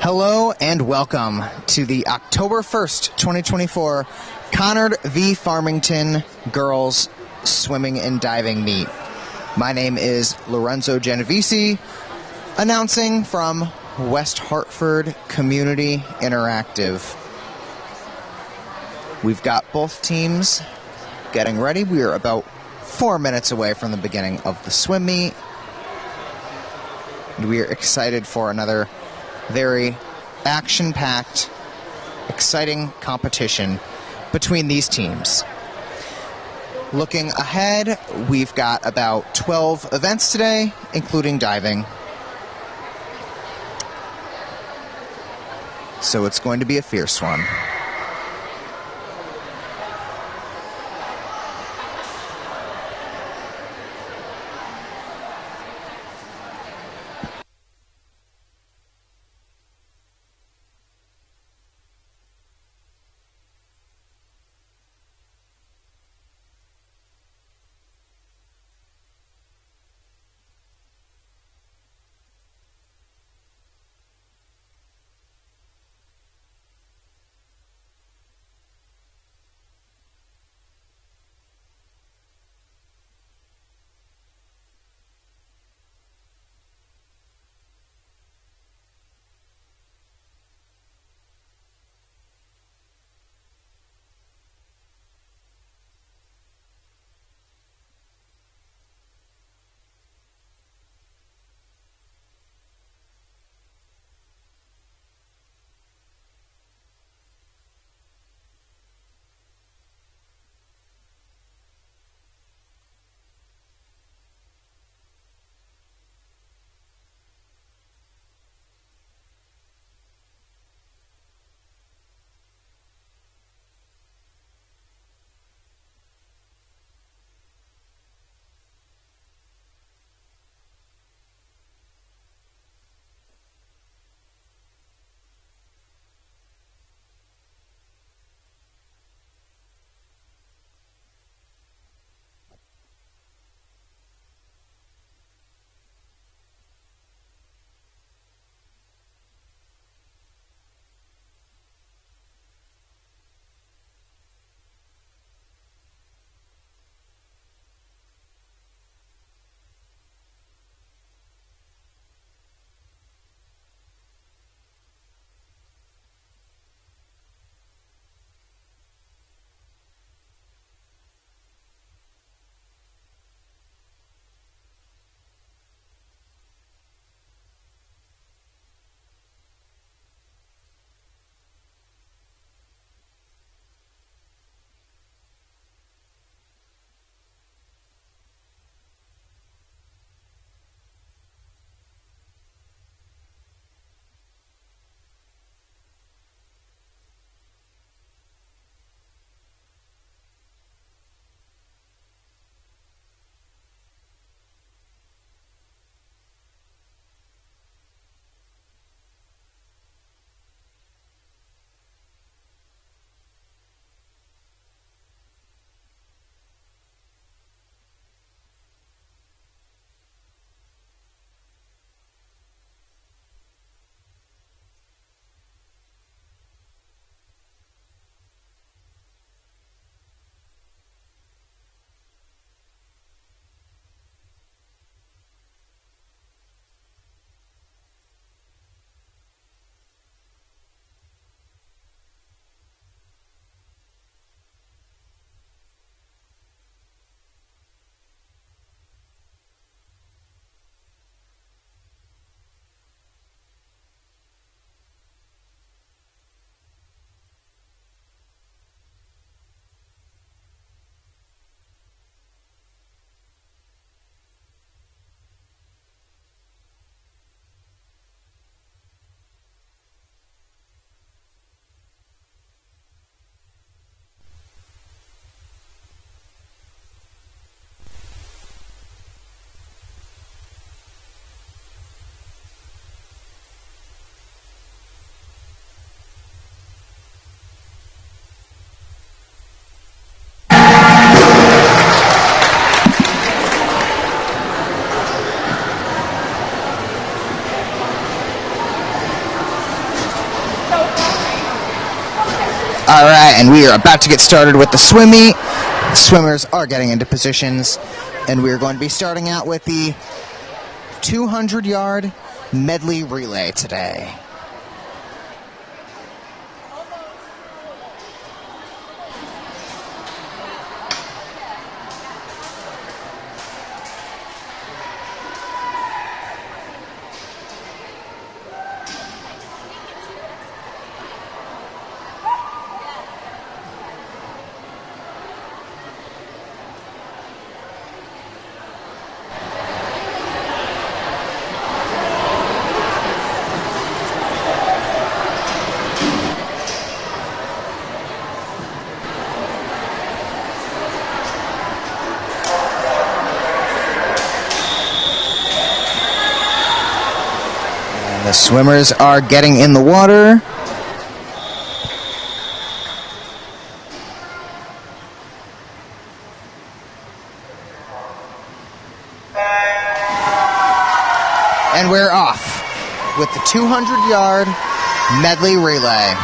Hello and welcome to the October 1st, 2024 Conard v. Farmington Girls Swimming and Diving Meet. My name is Lorenzo Genovese, announcing from West Hartford Community Interactive. We've got both teams getting ready. We are about 4 minutes away from the beginning of the swim meet. And we are excited for another very action-packed, exciting competition between these teams. Looking ahead, we've got about 12 events today, including diving. So it's going to be a fierce one. All right, and we are about to get started with the swim meet. Swimmers are getting into positions, and we're going to be starting out with the 200-yard medley relay today. The swimmers are getting in the water. And we're off with the 200-yard medley relay.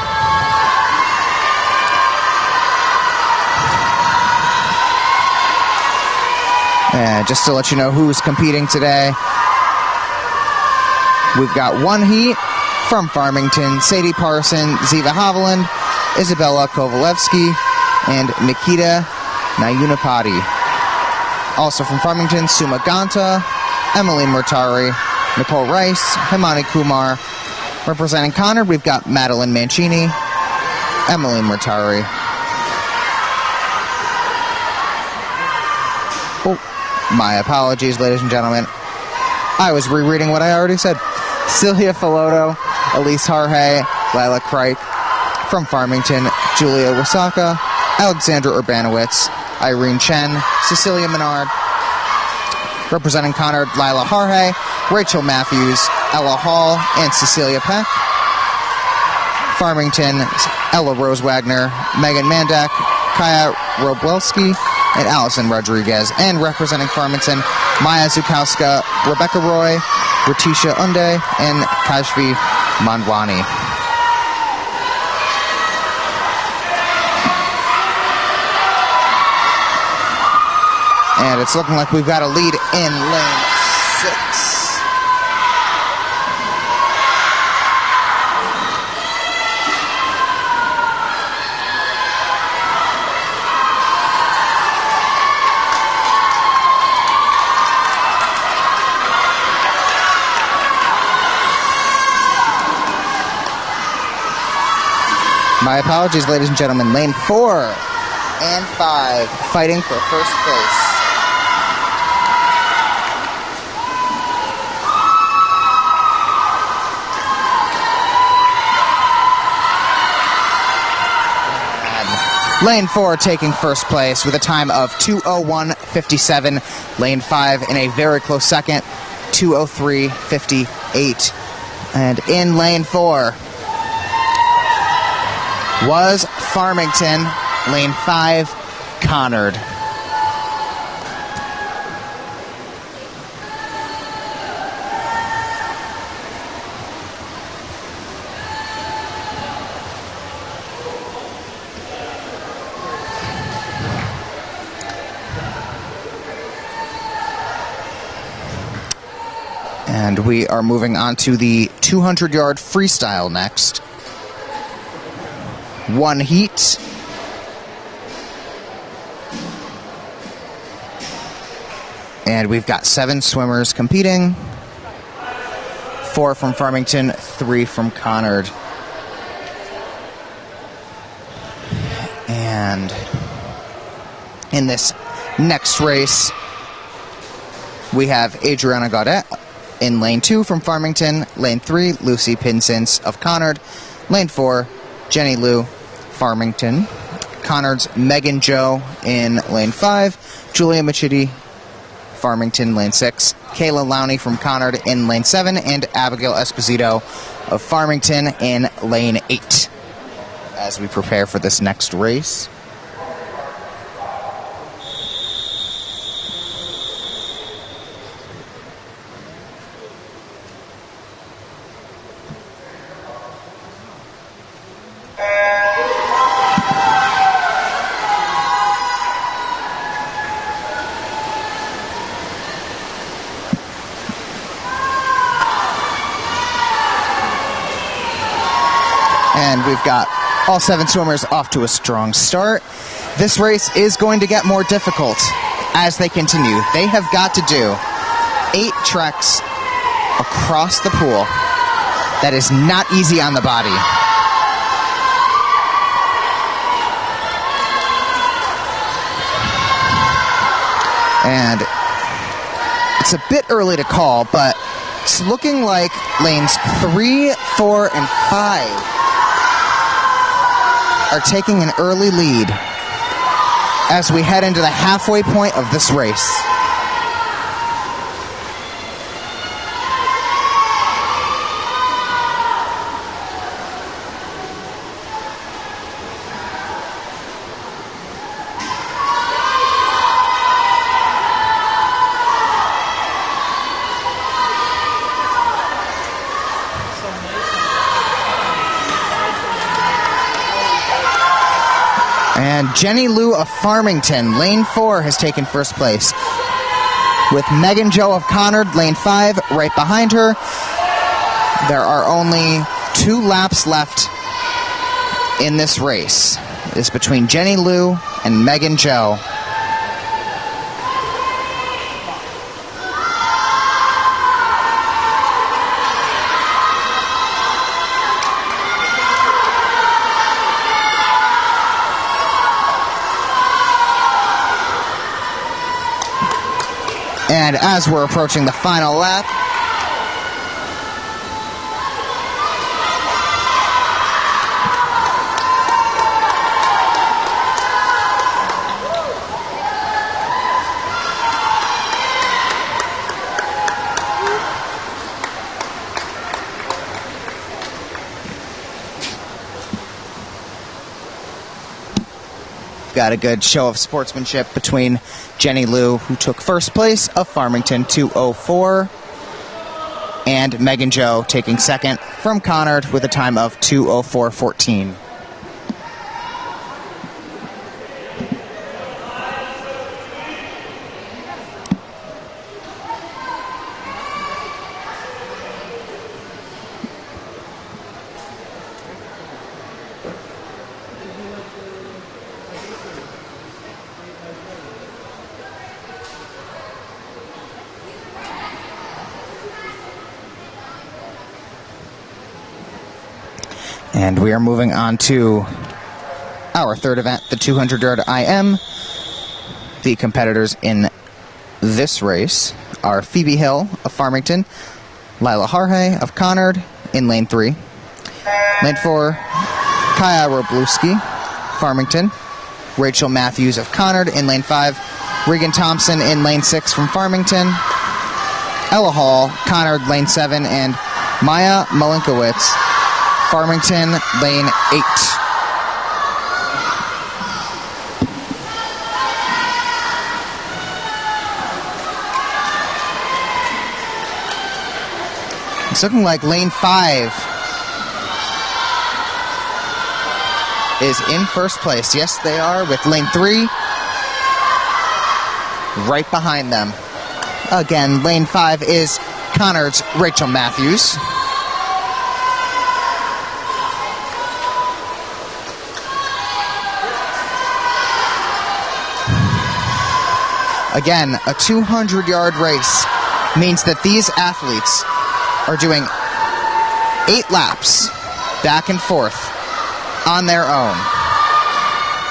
And just to let you know who's competing today, we've got one heat from Farmington: Sadie Parson, Ziva Haviland, Isabella Kovalevsky, and Nikita Nayunapati. Also from Farmington, Suma Ganta, Emily Murtari, Nicole Rice, Himani Kumar. Representing Conard, we've got Madeline Mancini, Emily Murtari. Oh, my apologies, ladies and gentlemen. I was rereading what I already said. Celia Filoto, Elise Harhe, Lila Crike. From Farmington, Julia Wasaka, Alexandra Urbanowitz, Irene Chen, Cecilia Menard. Representing Conard, Lila Harhe, Rachel Matthews, Ella Hall, and Cecilia Peck. Farmington, Ella Rose Wagner, Megan Mandak, Kaya Roblewski, and Allison Rodriguez. And representing Farmington, Maya Zukowska, Rebecca Roy, Ratisha Unde, and Kashvi Mandwani. And it's looking like we've got a lead in lane 6. My apologies, ladies and gentlemen. Lane 4 and 5 fighting for first place. And Lane 4 taking first place with a time of 2:01:57. Lane 5 in a very close second, 2:03:58. And in Lane 4 was Farmington, Lane 5, Conard. And we are moving on to the 200-yard freestyle next. One heat. And we've got 7 swimmers competing. 4 from Farmington, 3 from Conard. And in this next race, we have Adriana Gaudet in lane 2 from Farmington. Lane 3, Lucy Pinsence of Conard. Lane 4, Jenny Liu, Farmington. Conard's Megan Joe in lane 5. Julia Machidi, Farmington, lane 6. Kayla Lowney from Conard in lane 7. And Abigail Esposito of Farmington in lane 8. As we prepare for this next race. And we've got all 7 swimmers off to a strong start. This race is going to get more difficult as they continue. They have got to do 8 treks across the pool. That is not easy on the body. And it's a bit early to call, but it's looking like lanes 3, 4, and 5 are taking an early lead as we head into the halfway point of this race. And Jenny Lou of Farmington, lane 4, has taken first place, with Megan Jo of Conard, lane 5, right behind her. There are only 2 laps left in this race. It's between Jenny Lou and Megan Jo. And as we're approaching the final lap, got a good show of sportsmanship between Jenny Lou, who took first place of Farmington 2:04, and Megan Jo taking second from Conard with a time of 2:04.14. And we are moving on to our third event, the 200-yard IM. The competitors in this race are Phoebe Hill of Farmington, Lila Harhe of Conard in lane 3. Lane 4, Kaya Robluski, Farmington, Rachel Matthews of Conard in lane 5, Regan Thompson in lane 6 from Farmington, Ella Hall, Conard lane 7, and Maya Malinkowitz, Farmington, lane 8. It's looking like lane 5 is in first place. Yes, they are, with lane 3 right behind them. Again, lane 5 is Conard's Rachel Matthews. Again, a 200-yard race means that these athletes are doing 8 laps back and forth on their own.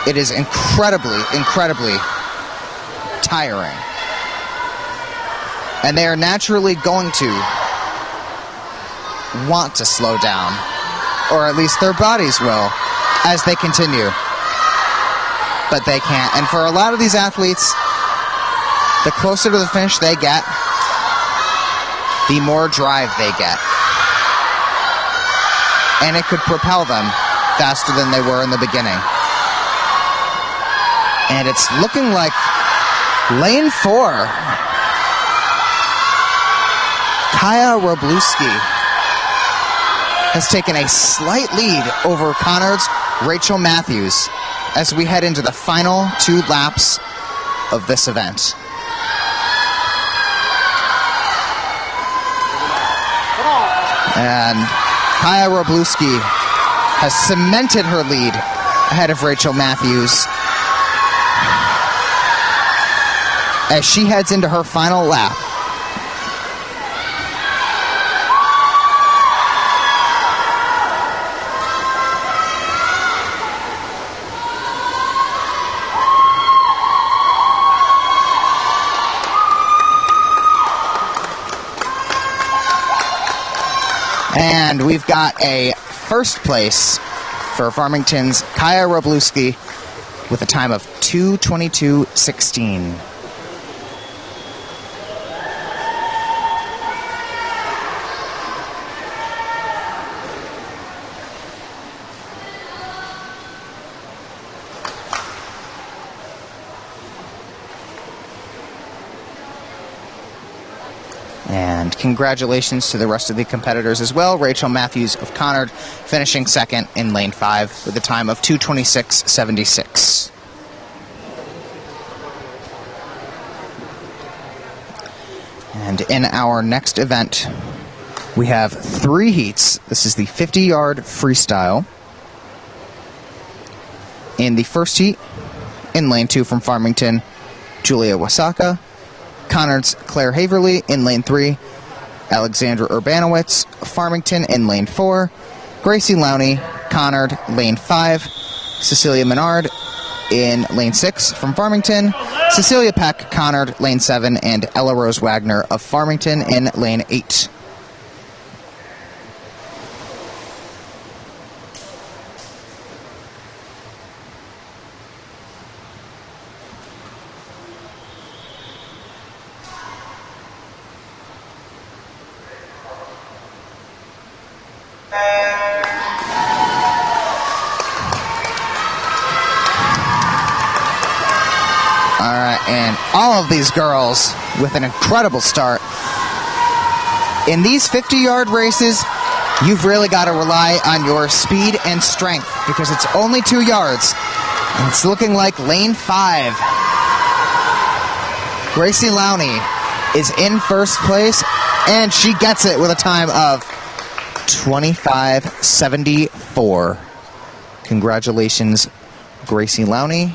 It is incredibly, incredibly tiring. And they are naturally going to want to slow down, or at least their bodies will, as they continue. But they can't. And for a lot of these athletes, the closer to the finish they get, the more drive they get. And it could propel them faster than they were in the beginning. And it's looking like lane 4, Kaya Robluski, has taken a slight lead over Conard's Rachel Matthews as we head into the final 2 laps of this event. And Kaya Robluski has cemented her lead ahead of Rachel Matthews as she heads into her final lap. And we've got a first place for Farmington's Kaya Roblewski with a time of 2:22.16. And congratulations to the rest of the competitors as well. Rachel Matthews of Conard finishing second in lane 5 with a time of 2:26.76. And in our next event, we have 3 heats. This is the 50-yard freestyle. In the first heat, in lane 2 from Farmington, Julia Wasaka. Conard's Claire Haverly in lane 3. Alexandra Urbanowitz, Farmington in lane 4. Gracie Lowney, Conard, lane 5. Cecilia Menard in lane 6 from Farmington. Cecilia Peck, Conard, lane 7. And Ella Rose Wagner of Farmington in lane 8. And all of these girls with an incredible start. In these 50-yard races, you've really got to rely on your speed and strength because it's only 2 yards. And it's looking like lane 5. Gracie Lowney is in first place, and she gets it with a time of 25:74. Congratulations, Gracie Lowney,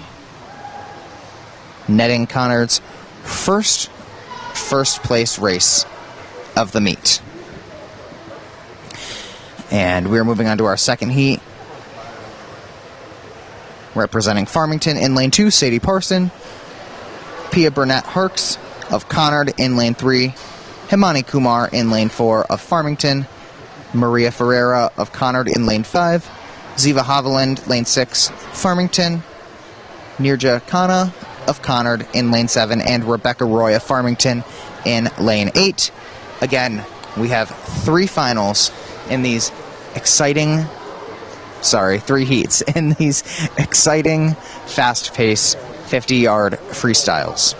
netting Conard's first place race of the meet. And we're moving on to our second heat. Representing Farmington in lane 2, Sadie Parson. Pia Burnett Harks of Conard in lane 3. Himani Kumar in lane 4 of Farmington. Maria Ferreira of Conard in lane 5. Ziva Haviland, lane 6, Farmington. Nirja Khanna of Conard in lane 7, and Rebecca Roy of Farmington in lane 8. Again, we have 3 finals in these exciting, 3 heats in these exciting, fast-paced 50-yard freestyles.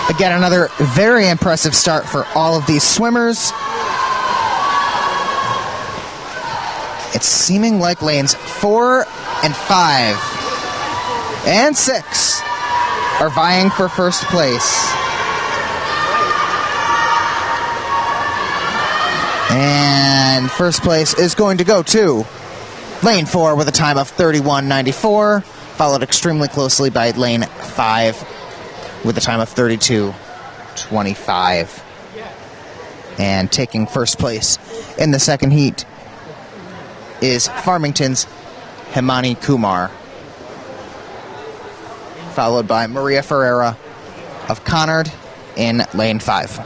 Again, another very impressive start for all of these swimmers. It's seeming like lanes 4 and 5 and 6 are vying for first place. And first place is going to go to lane 4 with a time of 31:94, followed extremely closely by lane 5 with a time of 32:25. And taking first place in the second heat is Farmington's Himani Kumar, followed by Maria Ferreira of Conard in lane 5.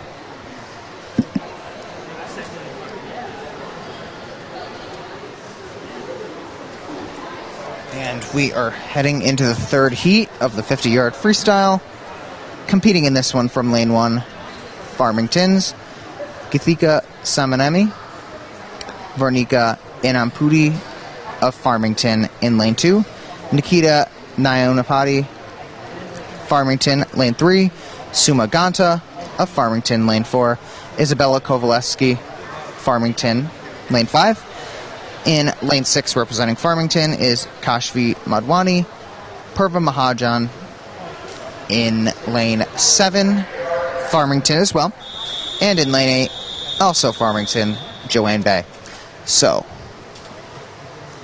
And we are heading into the third heat of the 50-yard freestyle. competing in this one from lane 1, Farmington's Githika Samanemi, Varnika Inampudi of Farmington in lane 2, Nikita Nyonapati, Farmington, lane 3, Suma Ganta of Farmington, lane 4, Isabella Kovalevsky, Farmington, lane 5. In lane 6, representing Farmington, is Kashvi Madwani, Purva Mahajan. In lane 7, Farmington as well. And in lane 8, also Farmington, Joanne Bay. So,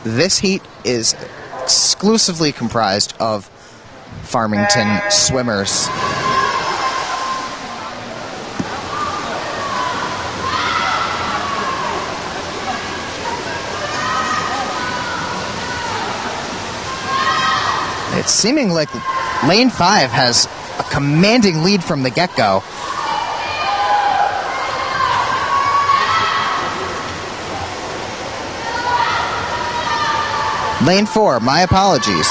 this heat is exclusively comprised of Farmington swimmers. It's seeming like lane 5 has a commanding lead from the get-go. Lane 4, my apologies.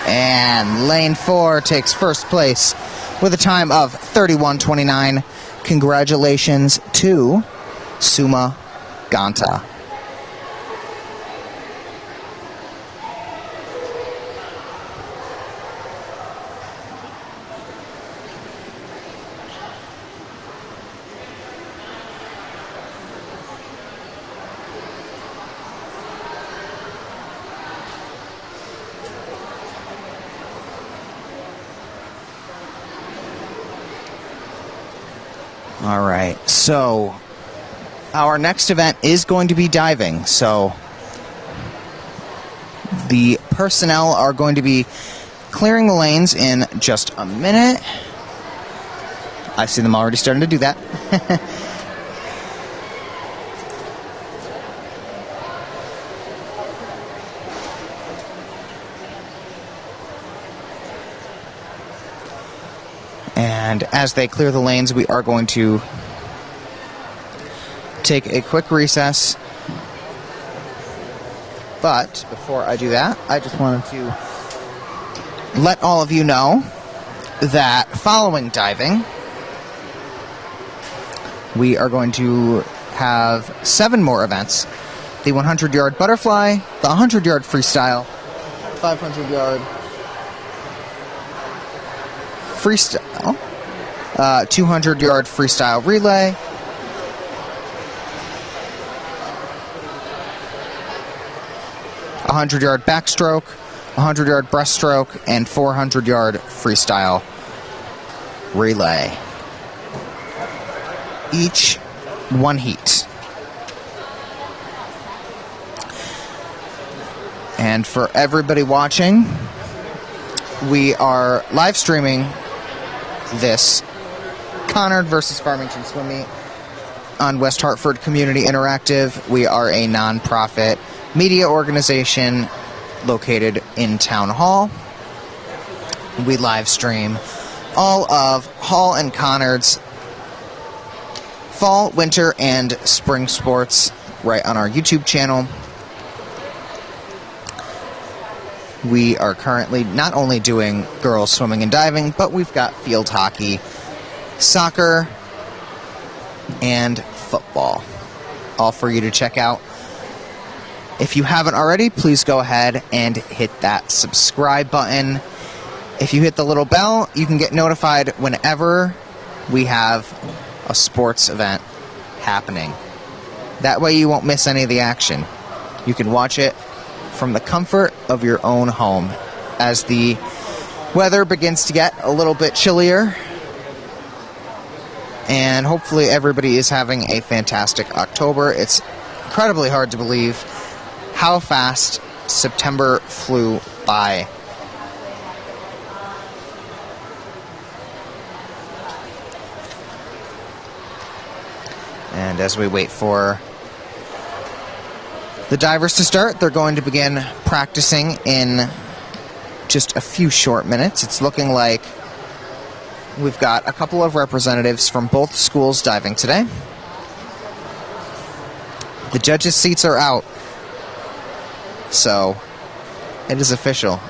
And lane 4 takes first place with a time of 31:29. Congratulations to Suma Ganta. All right, so our next event is going to be diving. So the personnel are going to be clearing the lanes in just a minute. I see them already starting to do that. And as they clear the lanes, we are going to take a quick recess. But before I do that, I just wanted to let all of you know that following diving, we are going to have 7 more events. The 100-yard butterfly, the 100-yard freestyle, 500-yard freestyle, 200-yard freestyle relay, 100-yard backstroke, 100-yard breaststroke, and 400-yard freestyle relay. Each one heat. And for everybody watching, we are live streaming this Conard versus Farmington swim meet on West Hartford Community Interactive. We are a non-profit media organization located in Town Hall. We live stream all of Hall and Conard's fall, winter, and spring sports right on our YouTube channel. We are currently not only doing girls swimming and diving, but we've got field hockey, soccer, and football, all for you to check out. If you haven't already, please go ahead and hit that subscribe button. If you hit the little bell, you can get notified whenever we have a sports event happening. That way you won't miss any of the action. You can watch it from the comfort of your own home. As the weather begins to get a little bit chillier, and hopefully everybody is having a fantastic October. It's incredibly hard to believe how fast September flew by. And as we wait for the divers to start, they're going to begin practicing in just a few short minutes. It's looking like we've got a couple of representatives from both schools diving today. The judges' seats are out. So it is official.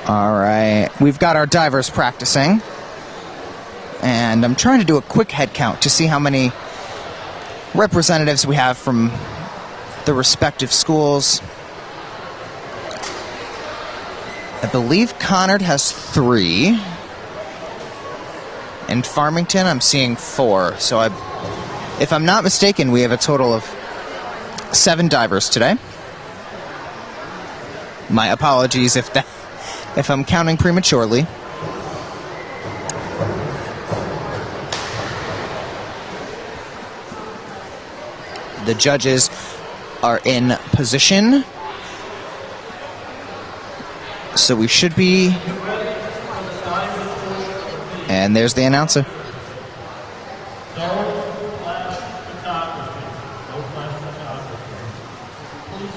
All right, we've got our divers practicing, and I'm trying to do a quick head count to see how many representatives we have from the respective schools. I believe Conard has 3. In Farmington, I'm seeing 4. So if I'm not mistaken, we have a total of 7 divers today. My apologies if I'm counting prematurely. The judges are in position, so we should be. And there's the announcer. Please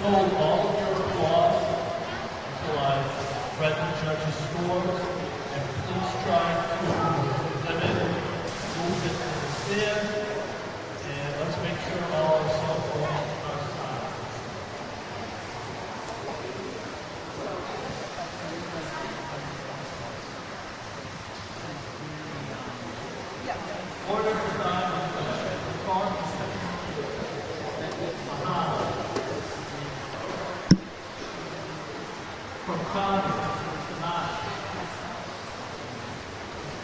hold all of your applause until I read the judges' scores, and please try to limit movement in the stand, and let's make sure all our cell phones are silent. Order for time and question. From Conard, Conard.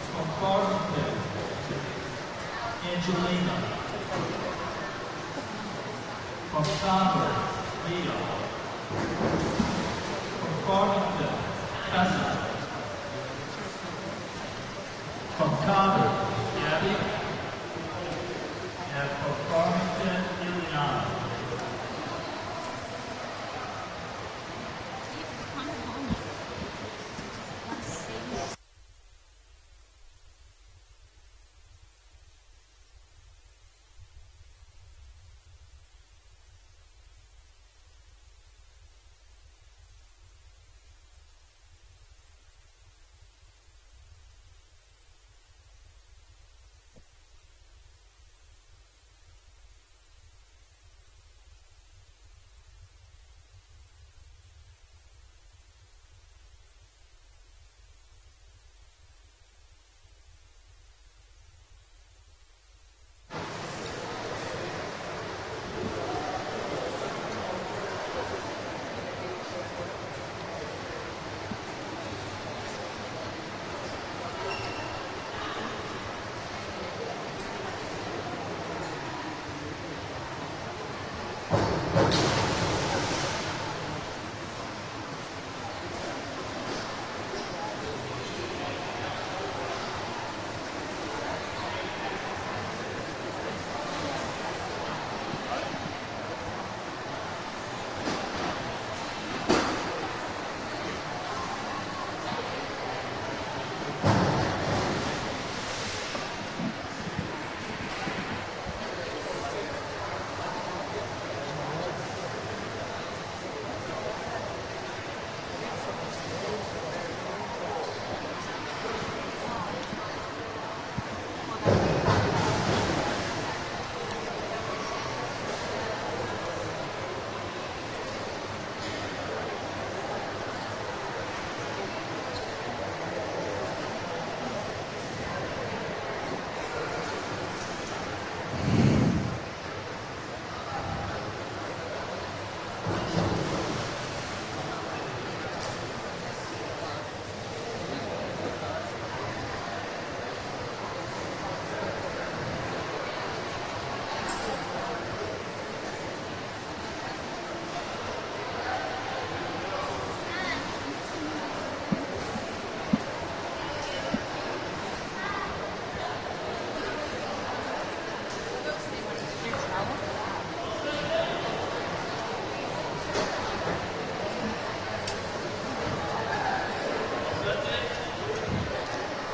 From Farmington, Angelina. From Conard, Leo. From Farmington, Tessa. From Conard, Gabby. And from Farmington, Ileana.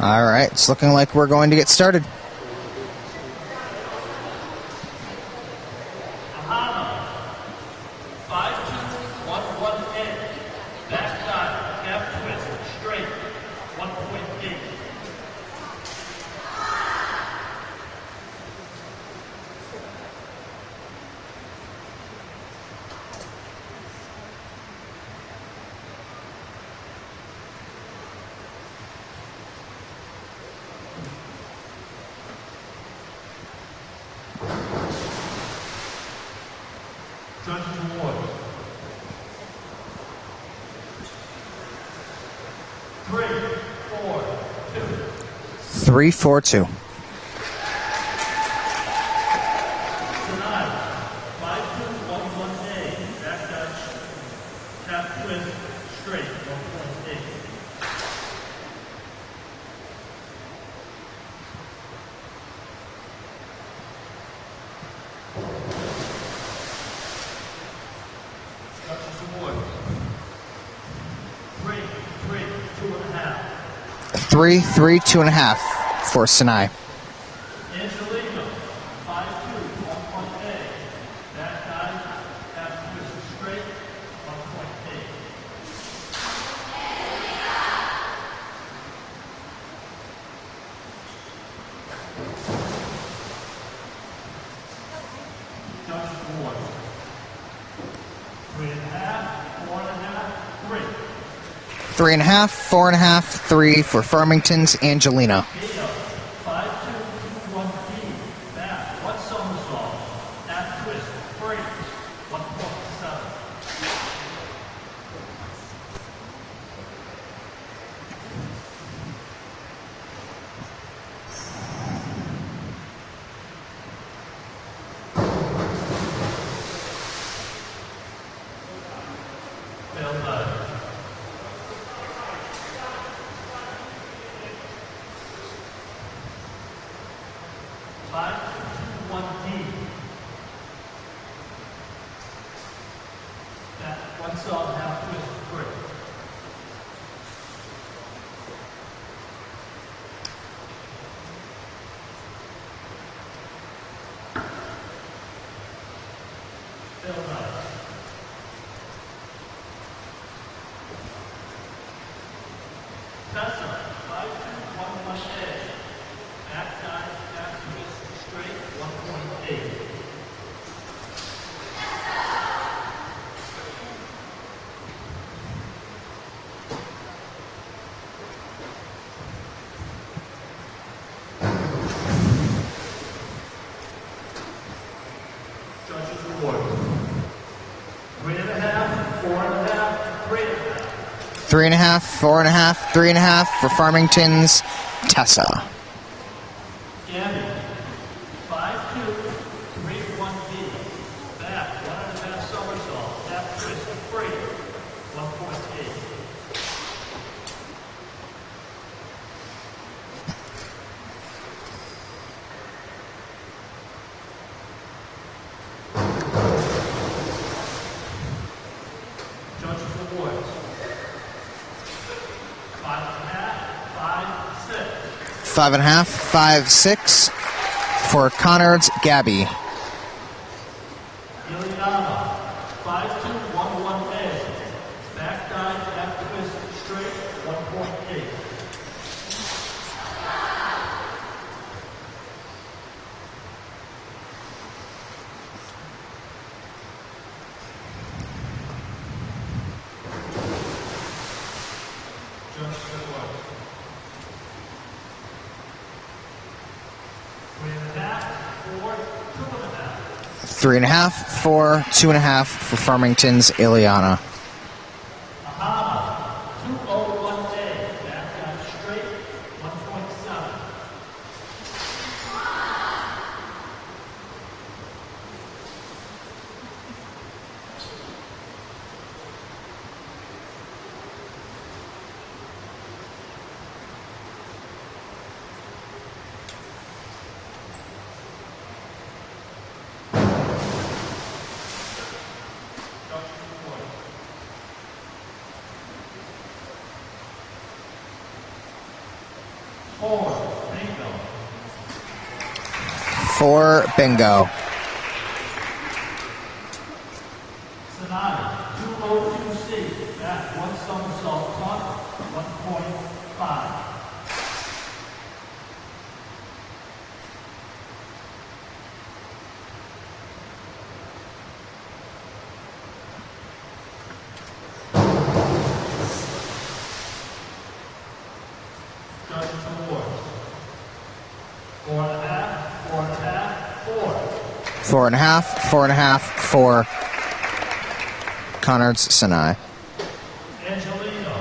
All right, it's looking like we're going to get started. Ahana, 5211A, back dive, calf twist, straight, 1.8. Judges award. 3, 4, 2. 3, 4, 2. Conard, 5211A, back dive, calf twist, straight, 1.8. Judges award. 3, 2.5. 3, 3, 2.5 for Sinai. Angelina, 5211A, back dive, calf twist, straight, 1.8. Judges award. 3.5, 4.5, 3. 3.5, 4.5, 3 for Farmington's Angelina. Gato, 5221B, back, 1 somersault, half twist, free, 1.7. Failed dive. 5221D. Back, 1 salt, half twist, free. Failed dive. Tessa, 5211A, back dive, half twist, straight, 1.8. Judges award. 3.5, 4.5, 3.5. 3.5, 4.5, 3.5 for Farmington's Tessa. Gabby, 5231B, back, 1.5 somersault, half twist, free, 1.8. Judges awards. 5.5, 5, 6. 5.5, 5, 6 for Conard's Gabby. Ileana, 5211A, back dive, half twist, straight, 1.8. Judges awards. 3.5, 4, 2.5. 3.5, 4, 2.5 for Farmington's Ileana. Ahana, 201A, back dive straight, 1.7. Judges report. Bingo. 4 bingo. Sonata, 202C, back 1 somersault tuck, 1.5. Judges award. 4.5, 4.5, 4. 4.5, 4.5, 4. Conard's Sinai. Angelina,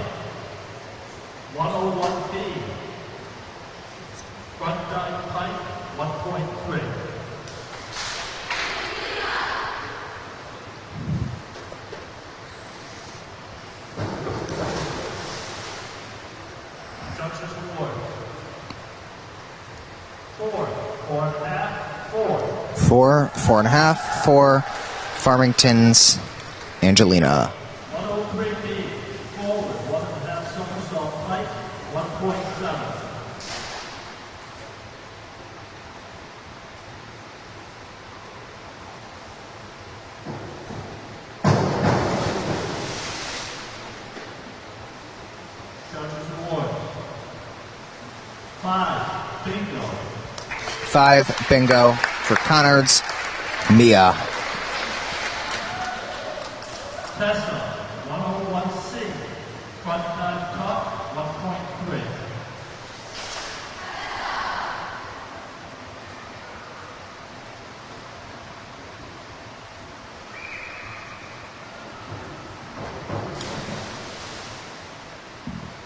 101B. Front dive pike, 1.3. Judges award. 4, 4.5, 4. 4, 4.5, 4. Farmington's Angelina. 103B, forward, 1.5 somersault pike, 1.7. Judges award. 5, bingo. 5 bingo for Conard's Mia. Tessa, 101C, front dive top, 1.3.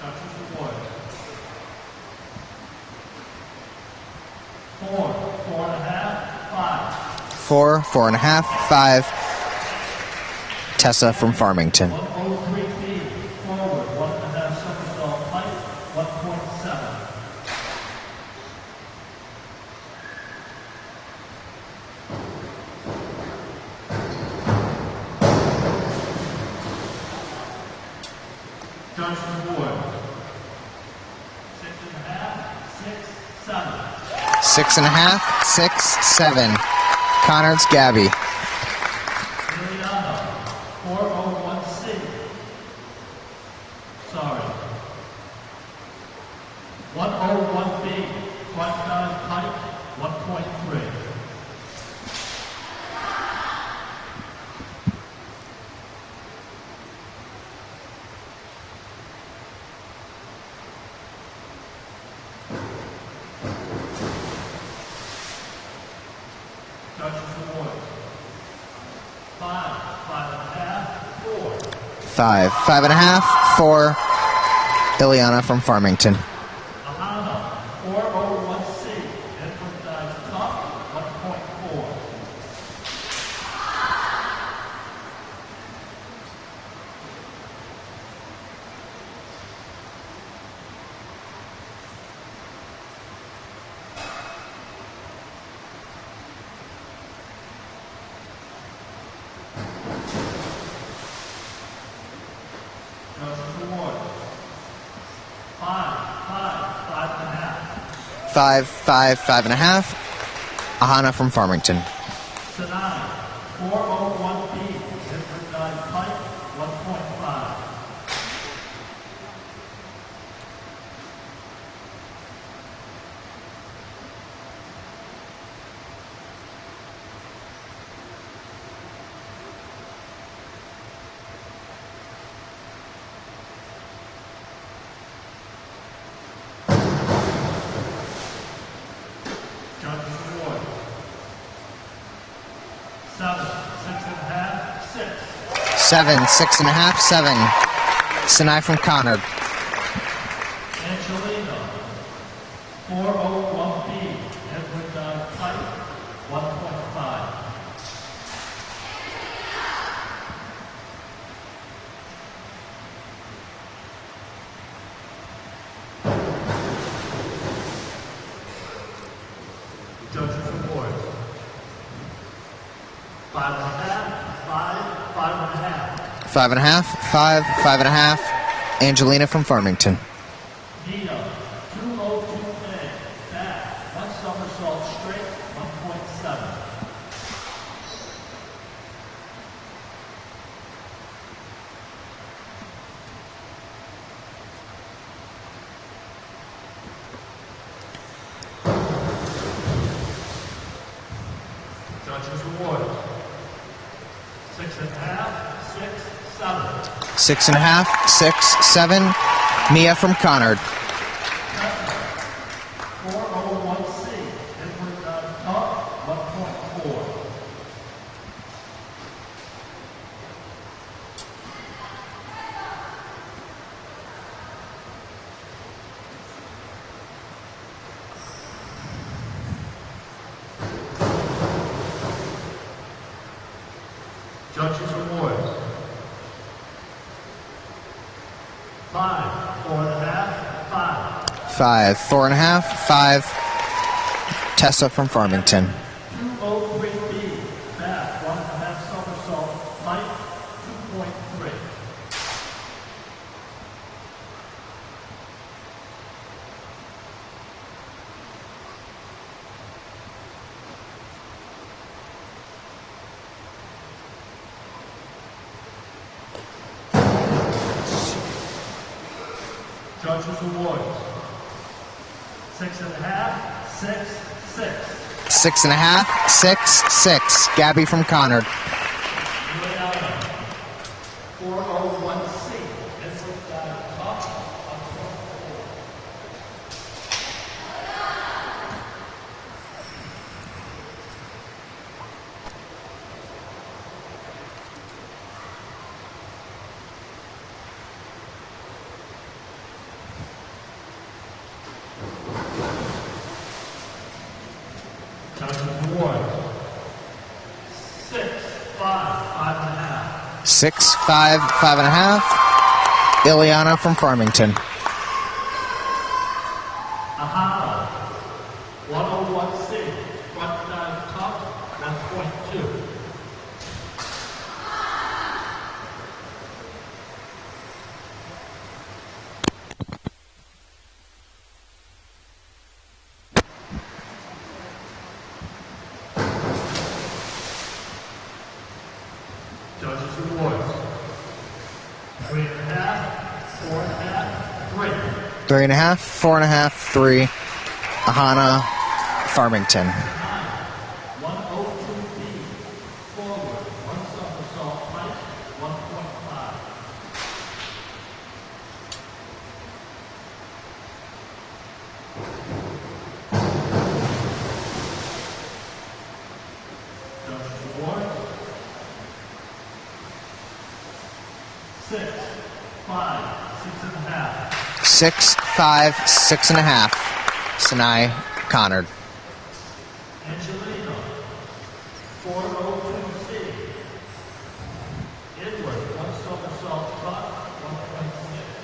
Judges award. 4, 4.5, 5. 4, 4.5, 5. Tessa from Farmington. 103B, forward, 1.5 somersault pike, 1.7. Judges award. 6.5, 6, 7. 6.5, 6, 7. Conard's Gabby. Liliana, 401C. Sorry. 101B, front dive pike, 1.3. Judges award. 5, 5.5, 4. 5, 5.5, 4. Ileana from Farmington. Ahana, 401C, Edward dive top, 1.4. Judges award. 5, 5.5. 5, 5, 5.5. Ahana from Farmington. Sinai, 401B, Edward dive pike, 1.5. Judges award. 7, 6.5, 6. 7, 6.5, 7. Sinai from Conard. Angelina, 401B, Edward dive pike, 1.5. Judges report. 5.5, 5, 5.5. 5.5, 5, 5.5. Angelina from Farmington. Nina, 202A, Judges award. 6.5, 6, 7. 6.5, 6, 7. Mia from Conard. 401C. Input top, 1.4. Judges award. 5, 4.5, 5. 5, 4.5, 5. Tessa from Farmington. 203B. Back, 1.5 somersault. Height, 2.3. Judges award. 6.5, 6, 6. 6.5, 6, 6. Gabby from Conard. 401C. Input top, 1.4. Judges award. 6, 5, 5.5. 6, 5, 5.5. Ileana from Farmington. Ahana. 101C. Front dive top, 1.2. Judges awards. 3.5, 4.5, 3. 3.5, 4.5, 3. Ahana, Farmington. 102B. Forward, 1 somersault height, 1.5. Judges awards. 6, 5, 6.5. 6, 5, 6.5. Sinai, Conard. Angelino. 402C. Inward, 1 somersault top, 1.6.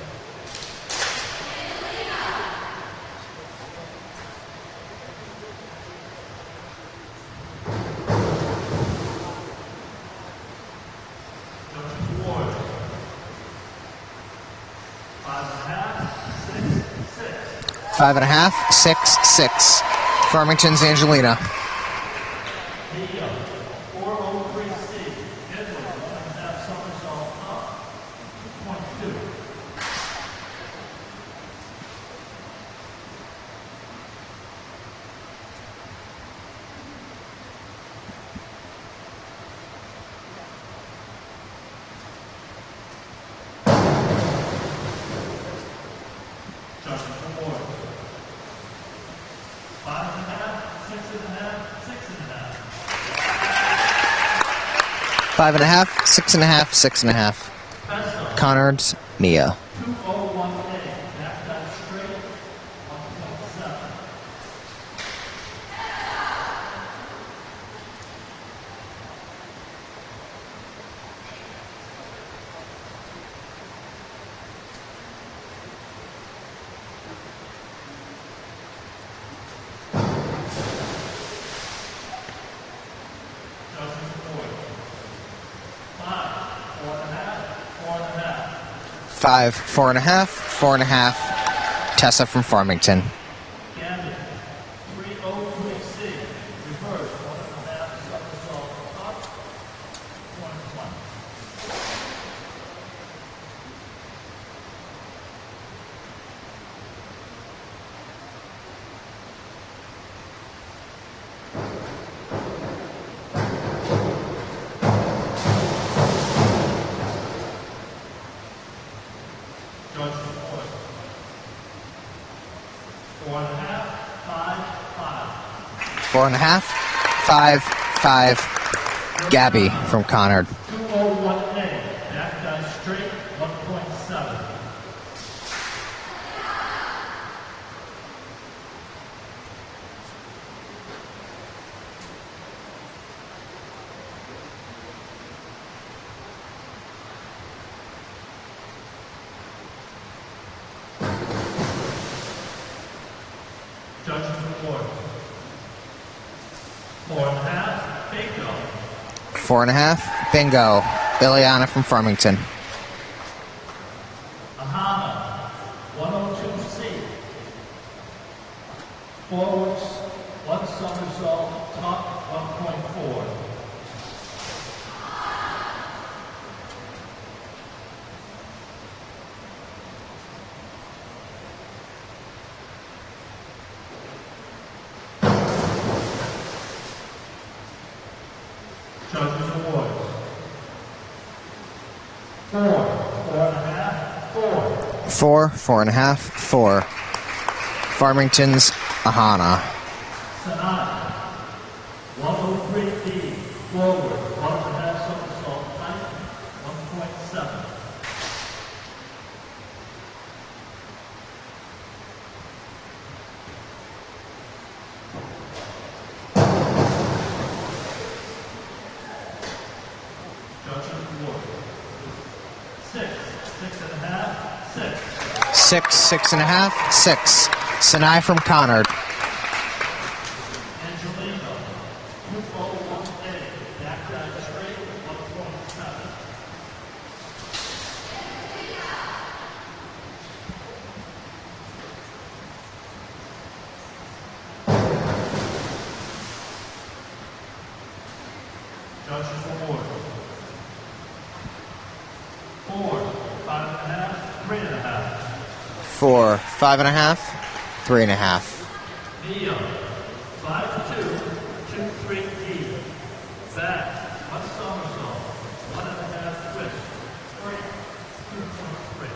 Judges award. 5.5, 6, 6. 5.5, 6, 6. Farmington's Angelina. Mia. 403C. Inward, 1.5 somersault top, 2.2. Judges award. 5.5, 6.5, 6.5. 5.5, 6.5, 6.5. Bessa. Conard's Mia. 201A. Back dive straight, 1.7. Judges award. 5, 4.5, 4.5. 5, 4.5, 4.5. Tessa from Farmington. Gambit. 303C. Reverse, 1.5 somersault top, 1.1. Judge report. 4.5, 5, 5. 4.5, 5, 5. Gabby from Conard. 201A, back guy straight, 1.7. Judge's report. 4.5, bingo. 4.5. Bingo. Ileana from Farmington. Ahana, 102C. Forwards, 1 somersault, top 1.4. Judges awards. 4, 4.5, 4. 4.5, 4. Farmington's Ahana. Conard, 103D, forward, 1.5 somersault, height, 1.7. Judges award. 6, 6.5, 6. 6, 6.5, 6. Sinai from Conard. Angelino, 201A, back guy straight, 1.7. Judges award. 4, 5.5, 3.5. 4, 5.5, 3.5. Neo, 5'2", 2'3", back, 1 somersault, 1.5 twist, 3, 2.3.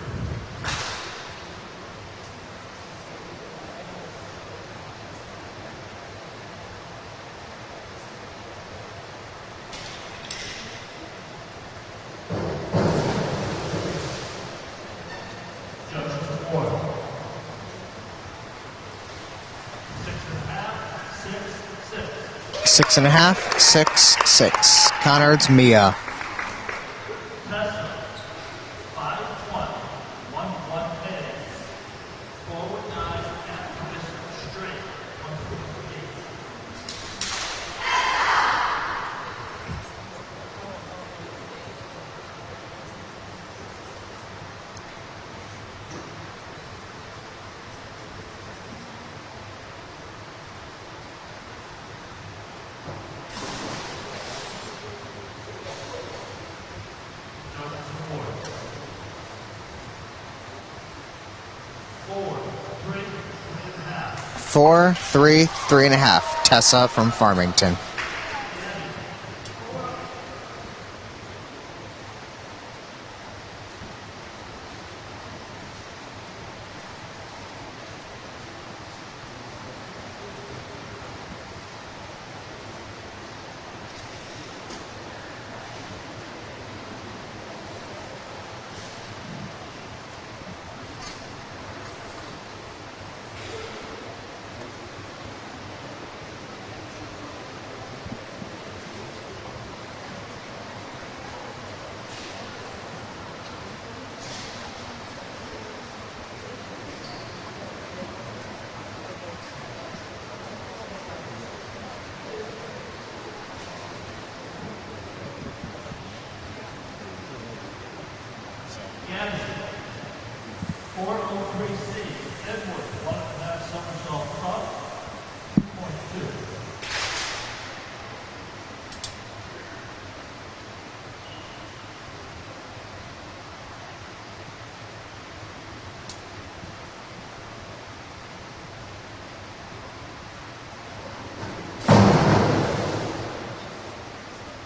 Judges report. 6.5, 6, 6. 6.5, 6, 6. Conard's Mia. Tessa, 5'1", 1'1A. Forward 9, and twist straight, 1.8. Judges report. 4, 3, 3.5. 4, 3, 3.5. Tessa from Farmington. Gabby, 403C, Edward, 1.5 somersault top, 2.2.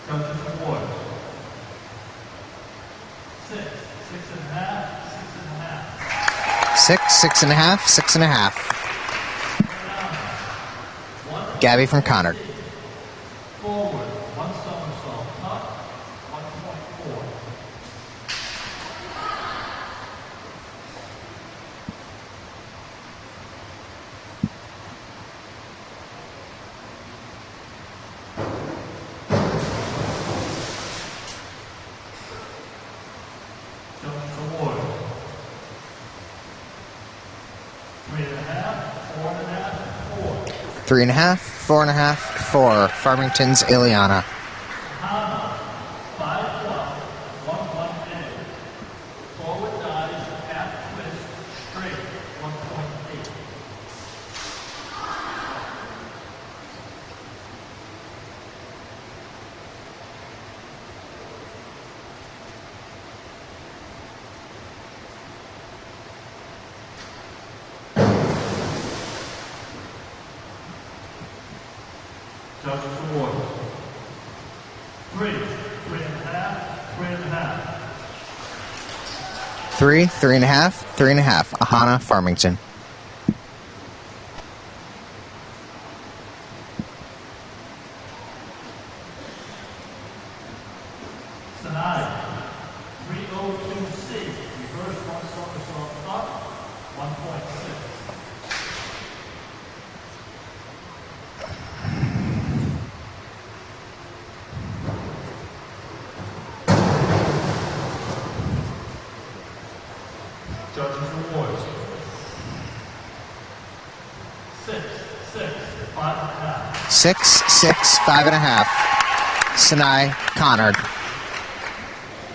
Judges award. 6, 6.5, 6.5. 6, 6.5, 6.5. Gabby from Conard. Forward, one somersault, tuck, 1.4. Jump forward. 3.5, 4.5, 4. Farmington's Ileana. 5-1, 1-1A. Forward dive, half twist, straight, 1.8. Judges award. 3, 3.5, 3.5. 3, 3.5, 3.5. Ahana Farmington. Conard, 302C, reverse one somersault up, 1.6. Judges awards. 6, 5.5. 6, 6, 5.5. Sinai Conard.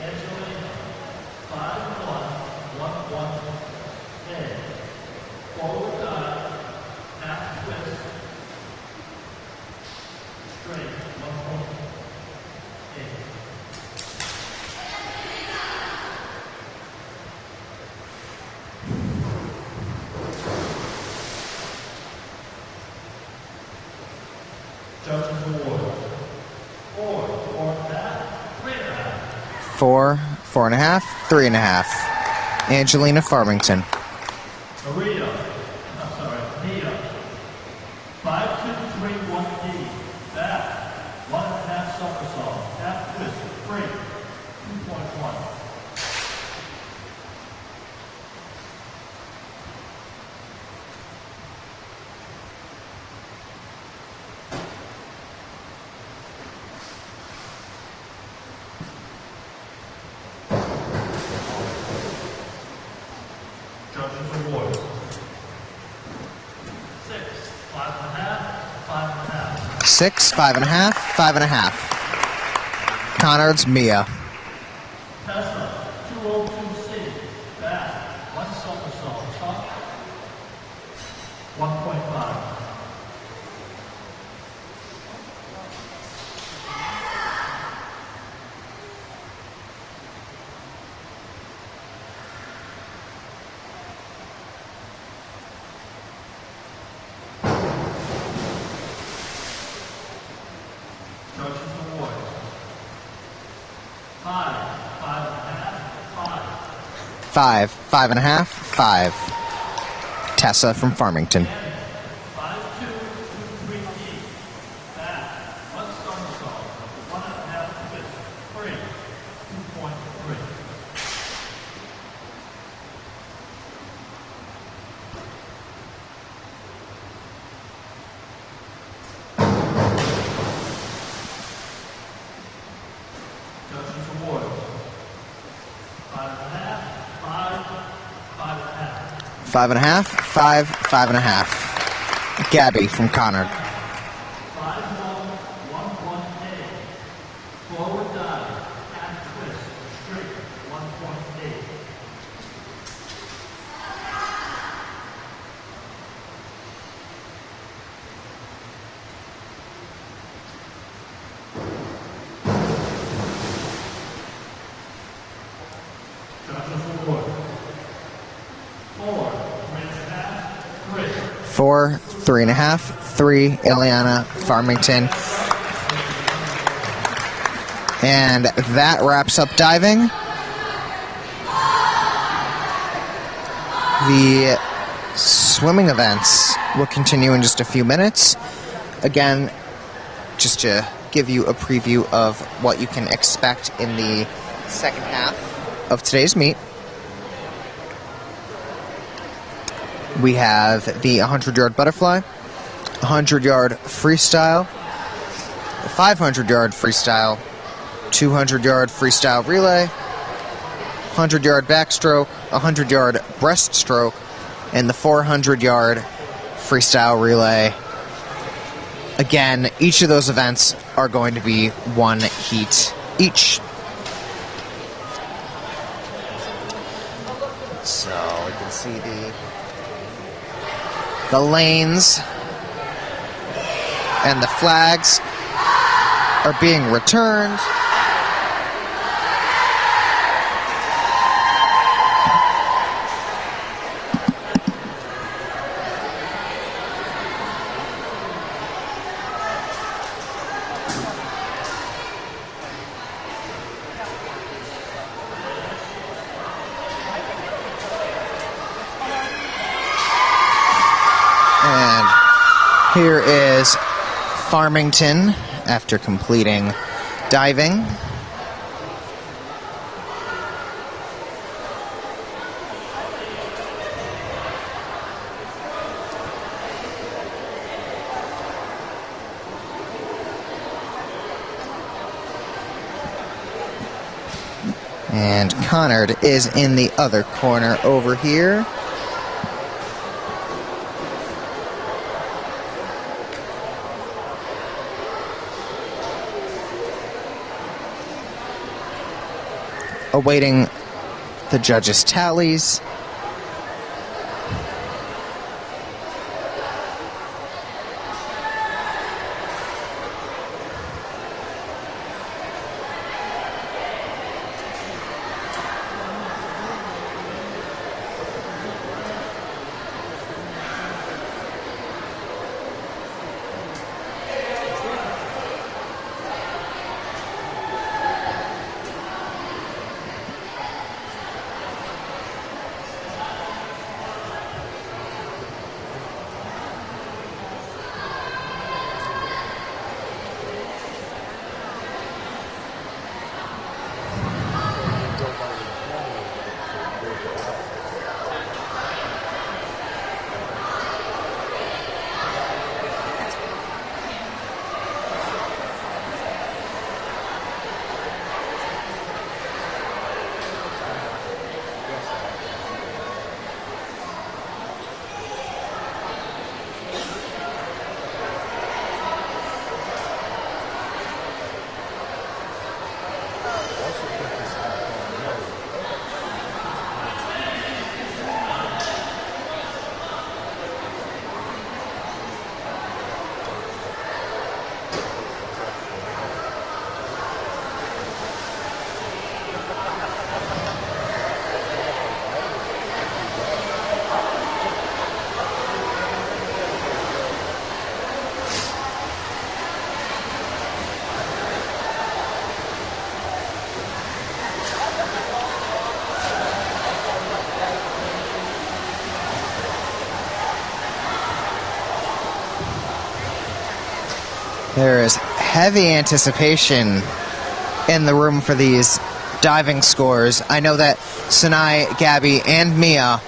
Angelina, 5-1, 1-1A. Forward dive, half twist, straight, 1.8. Judges award. 4, 4.5, 3.5. 4, 4.5, 3.5. Angelina Farmington. Maria, Mia. 5-2-3-1D. Back. 1.5 somersault. Half twist. Free. 2.1. Judges award. 6, 5.5, 5.5. 6, 5.5, 5.5. Conard's Mia. Tessa, 202C. Back. One somersault. Tuck. 1.5. Judges award. 5, 5.5, 5. 5, 5.5, 5. Tessa from Farmington. 5-2-2-3D. Back. One somersault. 1.5 twist. Free. 2.3. Judges award. 5.5, 5, 5.5. 5.5, 5, 5.5. Gabby from Conard. 5-1-1-1A. Forward dive, half twist, straight, 1.8. Judges award. 4, 3.5, 3. 4, 3.5, 3. Ileana Farmington. And that wraps up diving. The swimming events will continue in just a few minutes. Again, just to give you a preview of what you can expect in the second half of today's meet. We have the 100-yard butterfly, 100-yard freestyle, 500-yard freestyle, 200-yard freestyle relay, 100-yard backstroke, 100-yard breaststroke, and the 400-yard freestyle relay. Again, each of those events are going to be one heat each. So we can see the lanes and the flags are being returned. Here is Farmington after completing diving. And Conard is in the other corner over here. Awaiting the judges' tallies. There is heavy anticipation in the room for these diving scores. I know that Sinai, Gabby, and Mia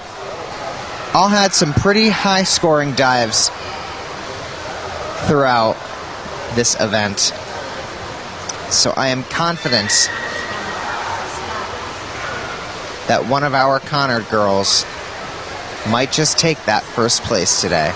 all had some pretty high-scoring dives throughout this event. So I am confident that one of our Conard girls might just take that first place today.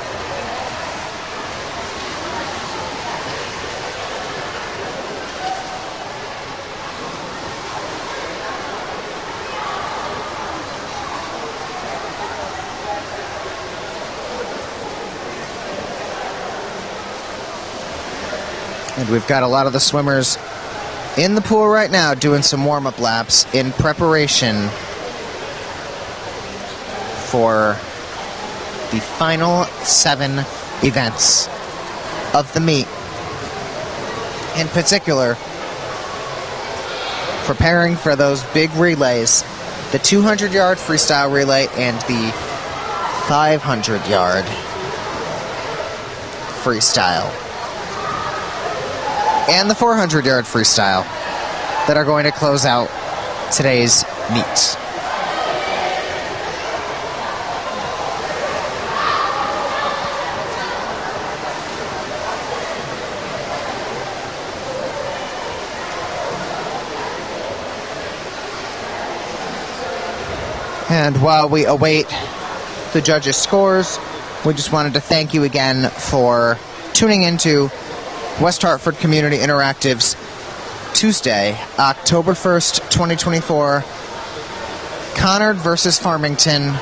And we've got a lot of the swimmers in the pool right now doing some warm-up laps in preparation for the final 7 events of the meet. In particular, preparing for those big relays, the 200-yard freestyle relay and the 500-yard freestyle and the 400-yard freestyle that are going to close out today's meets. And while we await the judges' scores, we just wanted to thank you again for tuning into West Hartford Community Interactive's Tuesday, October 1st, 2024, Conard versus Farmington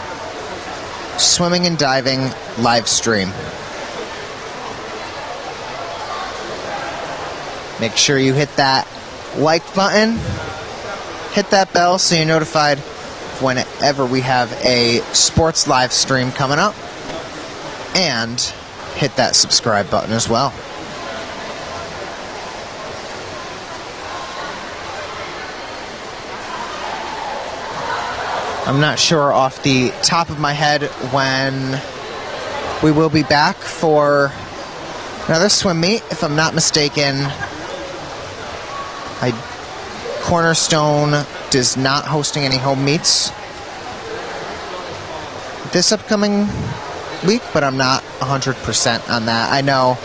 swimming and diving live stream. Make sure you hit that like button, hit that bell so you're notified whenever we have a sports live stream coming up, and hit that subscribe button as well. I'm not sure off the top of my head when we will be back for another swim meet. If I'm not mistaken, Cornerstone is not hosting any home meets this upcoming week, but I'm not 100% on that. I know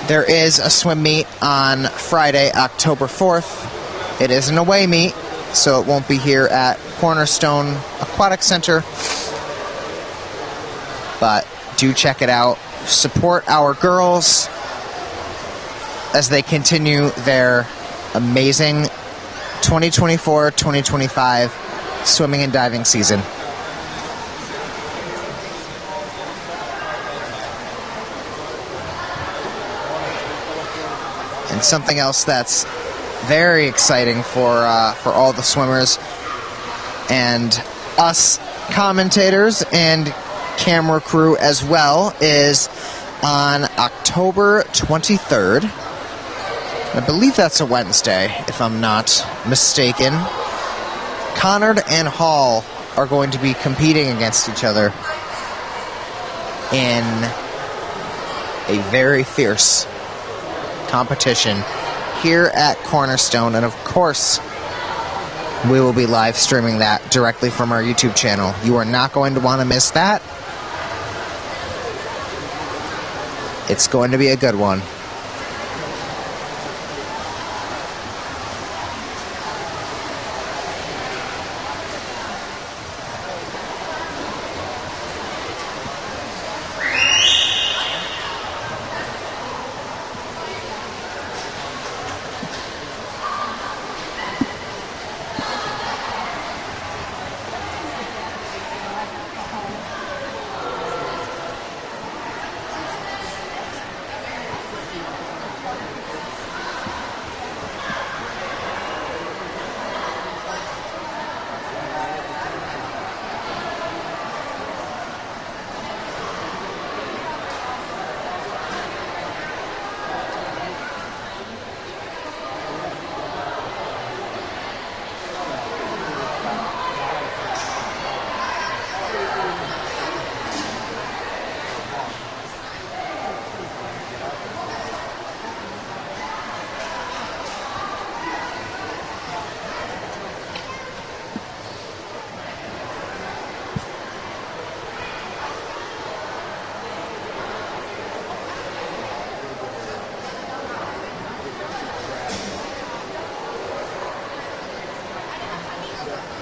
there is a swim meet on Friday, October 4th. It is an away meet, so it won't be here at Cornerstone Aquatic Center, but do check it out. Support our girls as they continue their amazing 2024-2025 swimming and diving season. And something else that's very exciting for all the swimmers and us commentators and camera crew as well is on October 23rd. I believe that's a Wednesday, if I'm not mistaken. Conard and Hall are going to be competing against each other in a very fierce competition here at Cornerstone, and of course we will be live streaming that directly from our YouTube channel. You are not going to want to miss that. It's going to be a good one.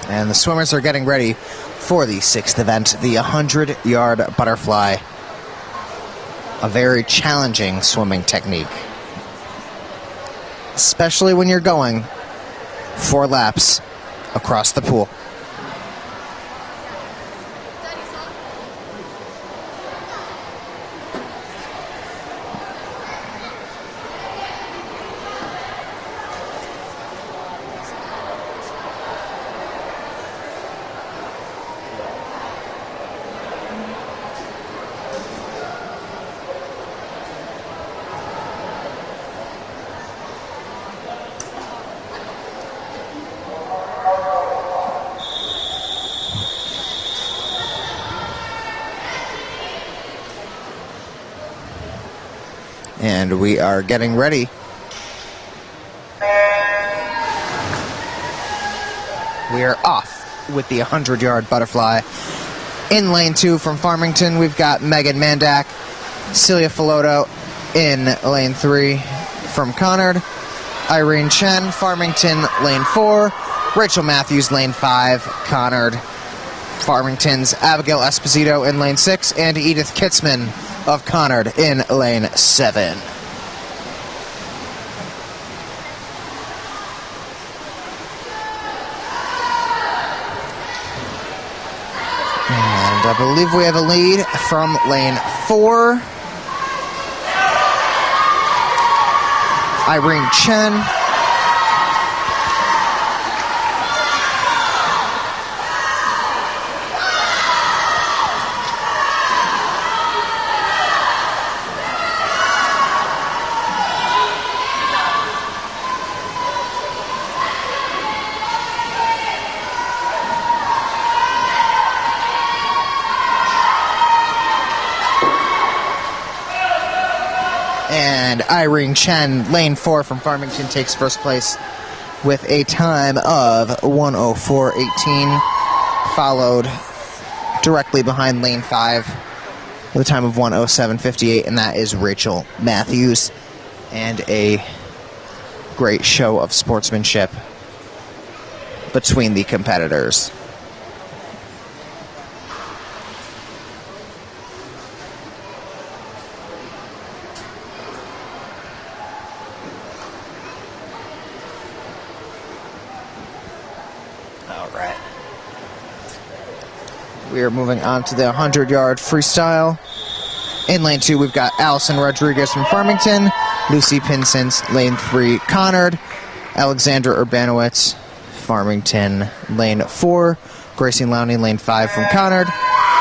And the swimmers are getting ready for the sixth event, the 100-yard butterfly. A very challenging swimming technique, especially when you're going 4 laps across the pool. And we are getting ready. We are off with the 100-yard butterfly. In lane 2 from Farmington, we've got Megan Mandak, Celia Filoto in lane 3 from Conard, Irene Chen, Farmington, lane 4, Rachel Matthews, lane 5, Conard, Farmington's Abigail Esposito in lane 6, and Edith Kitzman of Conard in lane 7. And I believe we have a lead from lane 4. Irene Chen. And Irene Chen, lane 4 from Farmington, takes first place with a time of 1:04.18, followed directly behind lane 5 with a time of 1:07.58, and that is Rachel Matthews. And a great show of sportsmanship between the competitors. We are moving on to the 100-yard freestyle. In lane 2, we've got Allison Rodriguez from Farmington, Lucy Pinsent, lane 3, Conard, Alexandra Urbanowitz, Farmington, lane 4, Gracie Lowney, lane 5 from Conard,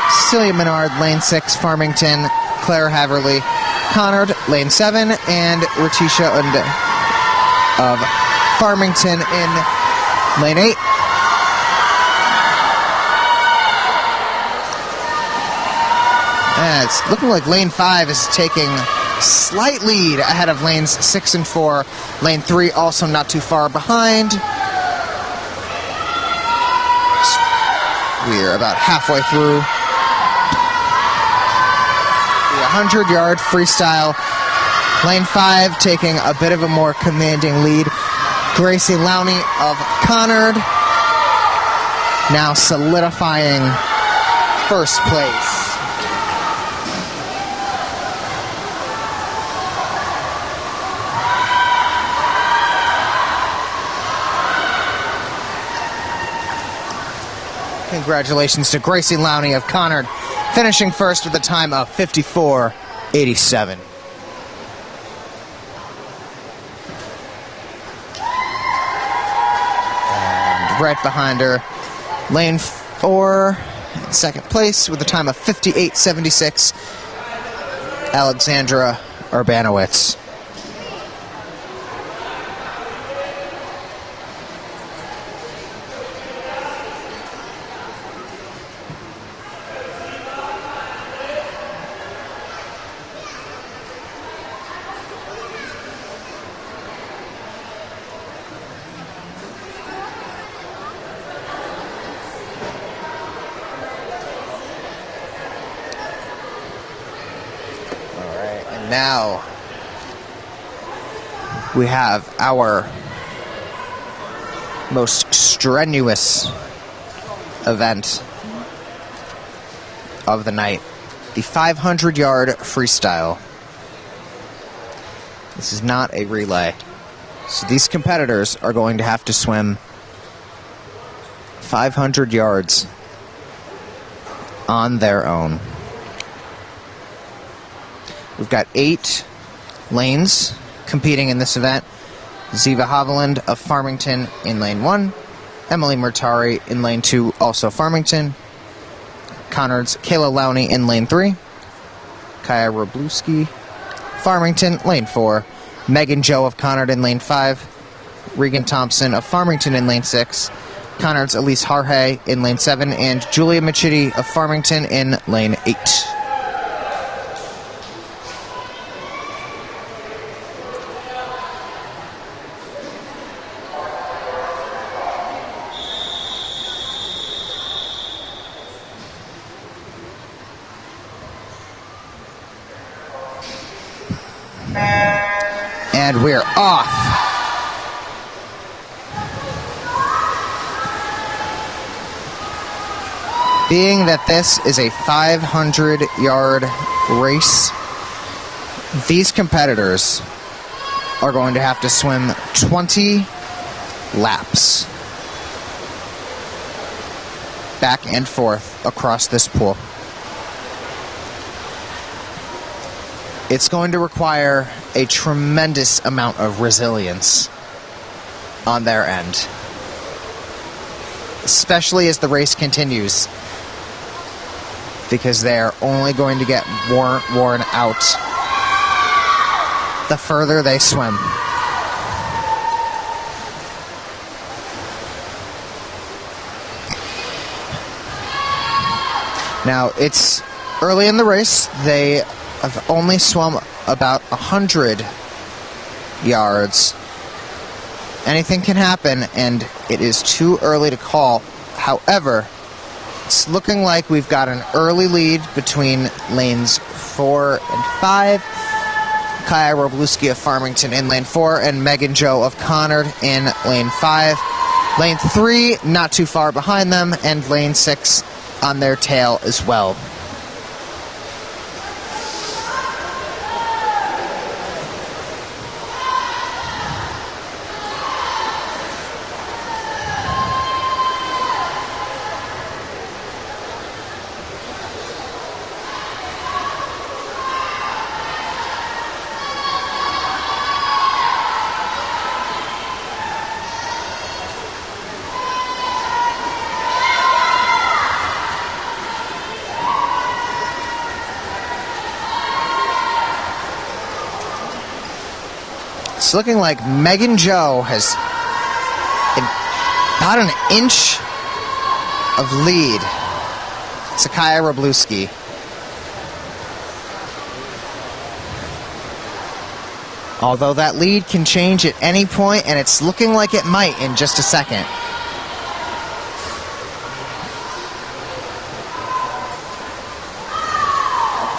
Cecilia Menard, lane 6, Farmington, Claire Haverly, Conard, lane 7, and Ratisha Unde of Farmington in lane 8. And it's looking like lane 5 is taking slight lead ahead of lanes 6 and 4. Lane 3 also not too far behind. We're about halfway through the 100-yard freestyle. Lane 5 taking a bit of a more commanding lead. Gracie Lowney of Conard now solidifying first place. Congratulations to Gracie Lowney of Conard, finishing first with a time of 54.87. And right behind her, lane 4, in second place with a time of 58.76, Alexandra Urbanowitz. Now we have our most strenuous event of the night, the 500-yard freestyle. This is not a relay. So these competitors are going to have to swim 500 yards on their own. We've got 8 lanes competing in this event. Ziva Haviland of Farmington in lane 1. Emily Murtari in lane 2, also Farmington. Conard's Kayla Lowney in lane 3. Kaya Robluski, Farmington, lane 4. Megan Joe of Conard in lane 5. Regan Thompson of Farmington in lane 6. Conard's Elise Harhay in lane 7. And Julia Machidi of Farmington in lane 8. And we're off. Being that this is a 500-yard race, these competitors are going to have to swim 20 laps back and forth across this pool. It's going to require a tremendous amount of resilience on their end, especially as the race continues, because they're only going to get more worn out the further they swim. Now, it's early in the race. They have only swum about 100 yards. Anything can happen, and it is too early to call. However, it's looking like we've got an early lead between lanes 4 and 5. Kaya Robluski of Farmington in lane 4, and Megan Joe of Conard in lane 5. Lane 3, not too far behind them, and lane 6 on their tail as well. It's looking like Megan Joe has about an inch of lead. Sakaya Robluski. Although that lead can change at any point, and it's looking like it might in just a second.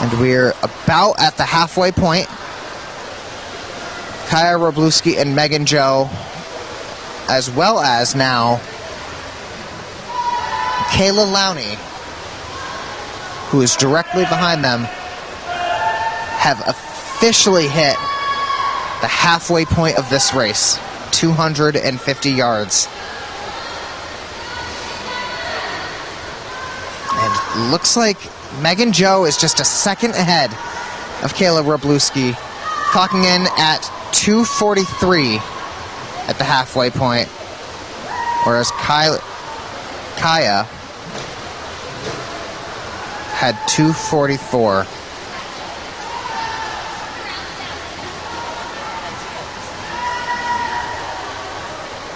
And we're about at the halfway point. Kaya Robluski and Megan Joe, as well as now Kayla Lowney, who is directly behind them, have officially hit the halfway point of this race, 250 yards. And it looks like Megan Joe is just a second ahead of Kayla Robluski, clocking in at 2:43 at the halfway point, whereas Kaya had 2:44.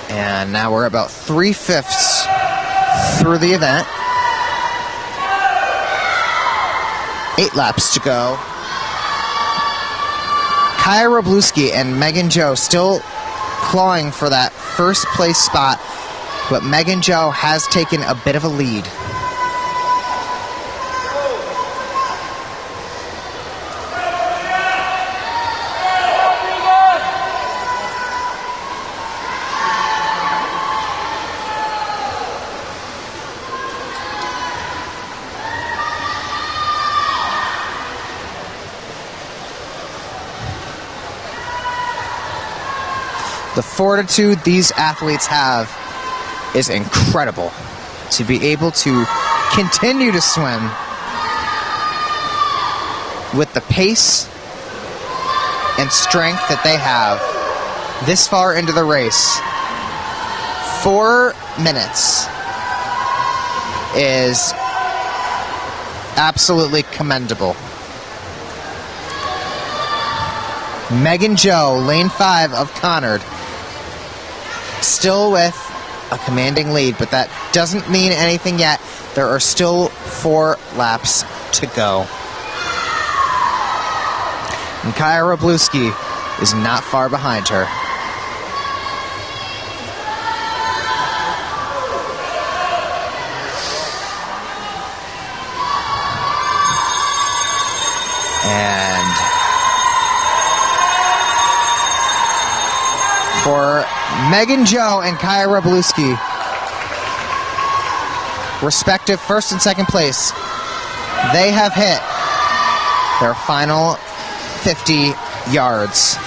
And now we're about 3/5 through the event. 8 laps to go. Kaya Robluski and Megan Joe still clawing for that first place spot, but Megan Joe has taken a bit of a lead. The fortitude these athletes have is incredible. To be able to continue to swim with the pace and strength that they have this far into the race, 4 minutes is absolutely commendable. Megan Joe, lane 5 of Conard, still with a commanding lead, but that doesn't mean anything yet. There are still 4 laps to go. And Kaya Robluski is not far behind her. And for Megan Joe and Kaya Robluski, respective first and second place. They have hit their final 50 yards.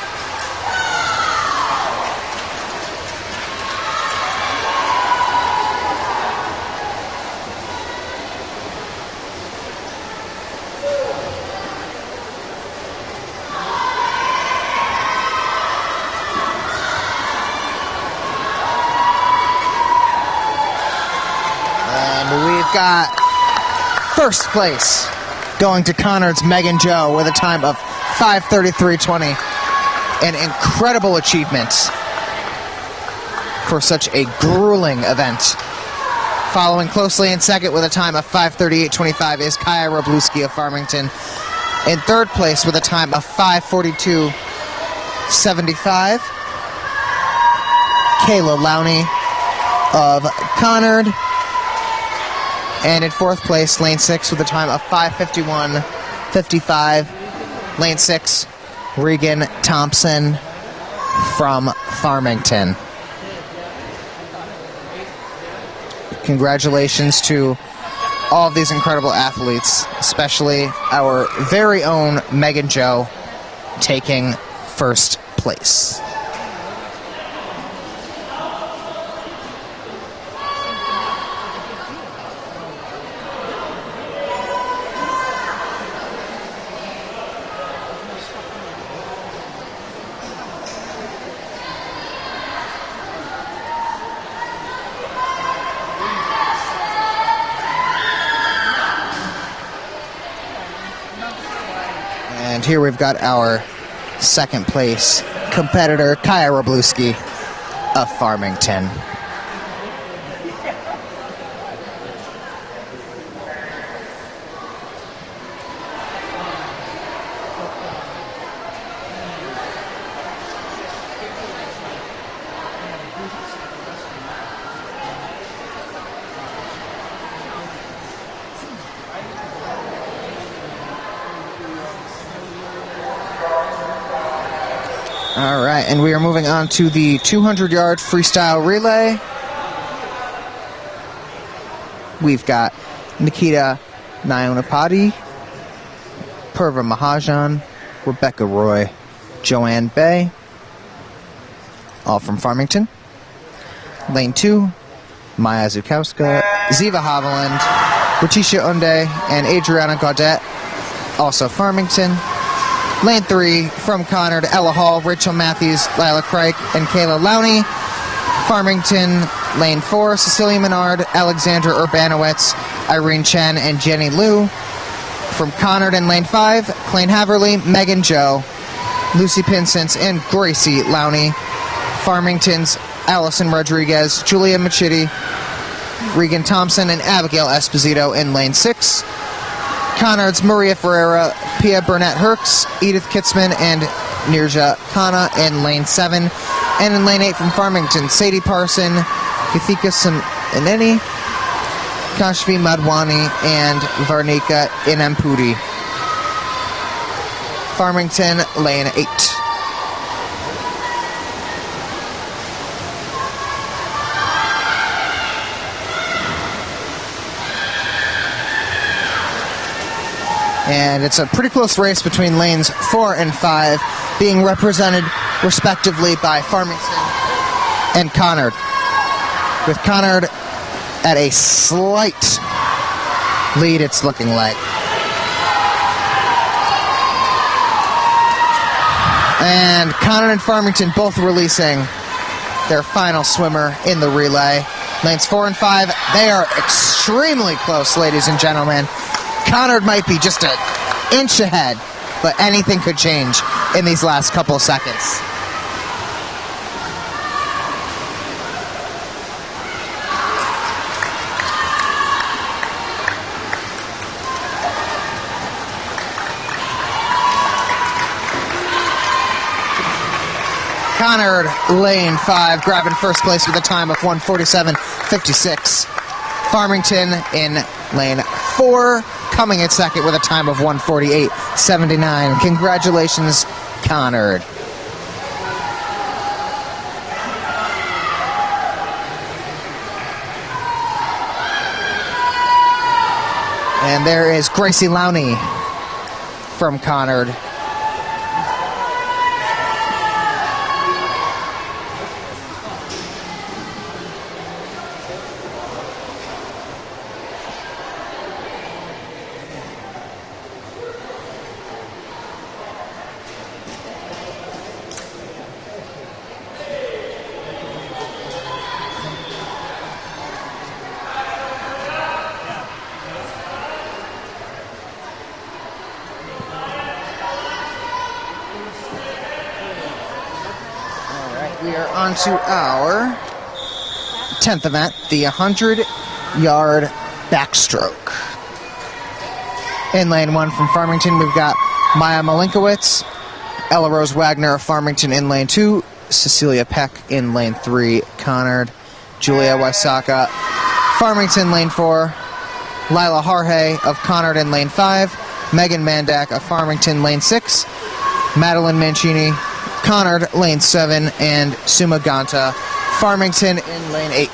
Got first place going to Conard's Megan Joe with a time of 5:33:20. An incredible achievement for such a grueling event. Following closely in second with a time of 5:38:25 is Kaya Robluski of Farmington. In third place with a time of 5:42:75, Kayla Lowney of Conard. And in fourth place, lane 6 with a time of 5:51:55. Lane 6, Regan Thompson from Farmington. Congratulations to all of these incredible athletes, especially our very own Megan Joe taking first place. And here we've got our second place competitor, Kaya Robluski of Farmington. All right, and we are moving on to the 200-yard freestyle relay. We've got Nikita Nyonapati, Purva Mahajan, Rebecca Roy, Joanne Bay, all from Farmington. Lane 2, Maya Zukowska, Ziva Haviland, Ratisha Unde, and Adriana Gaudet, also Farmington. Lane 3, from Conard, Ella Hall, Rachel Matthews, Lila Craig, and Kayla Lowney. Farmington, Lane 4, Cecilia Menard, Alexandra Urbanowitz, Irene Chen, and Jenny Liu. From Conard in Lane 5, Clayne Haverly, Megan Joe, Lucy Pinsence, and Gracie Lowney. Farmington's Allison Rodriguez, Julia Machitti, Regan Thompson, and Abigail Esposito in Lane 6. Conard's Maria Ferreira, Pia Burnett-Herx, Edith Kitzman, and Nirja Khanna in Lane 7. And in Lane 8 from Farmington, Sadie Parson, Yuthika Saneni, Kashvi Madwani, and Varnika Inampudi. Farmington, Lane 8. And it's a pretty close race between lanes 4 and 5, being represented respectively by Farmington and Conard, with Conard at a slight lead, it's looking like. And Conard and Farmington both releasing their final swimmer in the relay. Lanes 4 and 5, they are extremely close, ladies and gentlemen. Conard might be just an inch ahead, but anything could change in these last couple of seconds. Conard, lane 5, grabbing first place with a time of 1:47:56. Farmington in lane 4, coming in second with a time of 1:48:79. Congratulations, Conard. And there is Gracie Lowney from Conard. We are on to our 10th event, the 100-yard backstroke. In lane 1 from Farmington, we've got Maya Malinkowitz, Ella Rose Wagner of Farmington in lane 2, Cecilia Peck in lane 3, Conard, Julia Wysaka, Farmington lane 4, Lila Harhay of Conard in lane 5, Megan Mandak of Farmington lane 6, Madeline Mancini, Conard, lane 7, and Suma Ganta, Farmington in lane 8.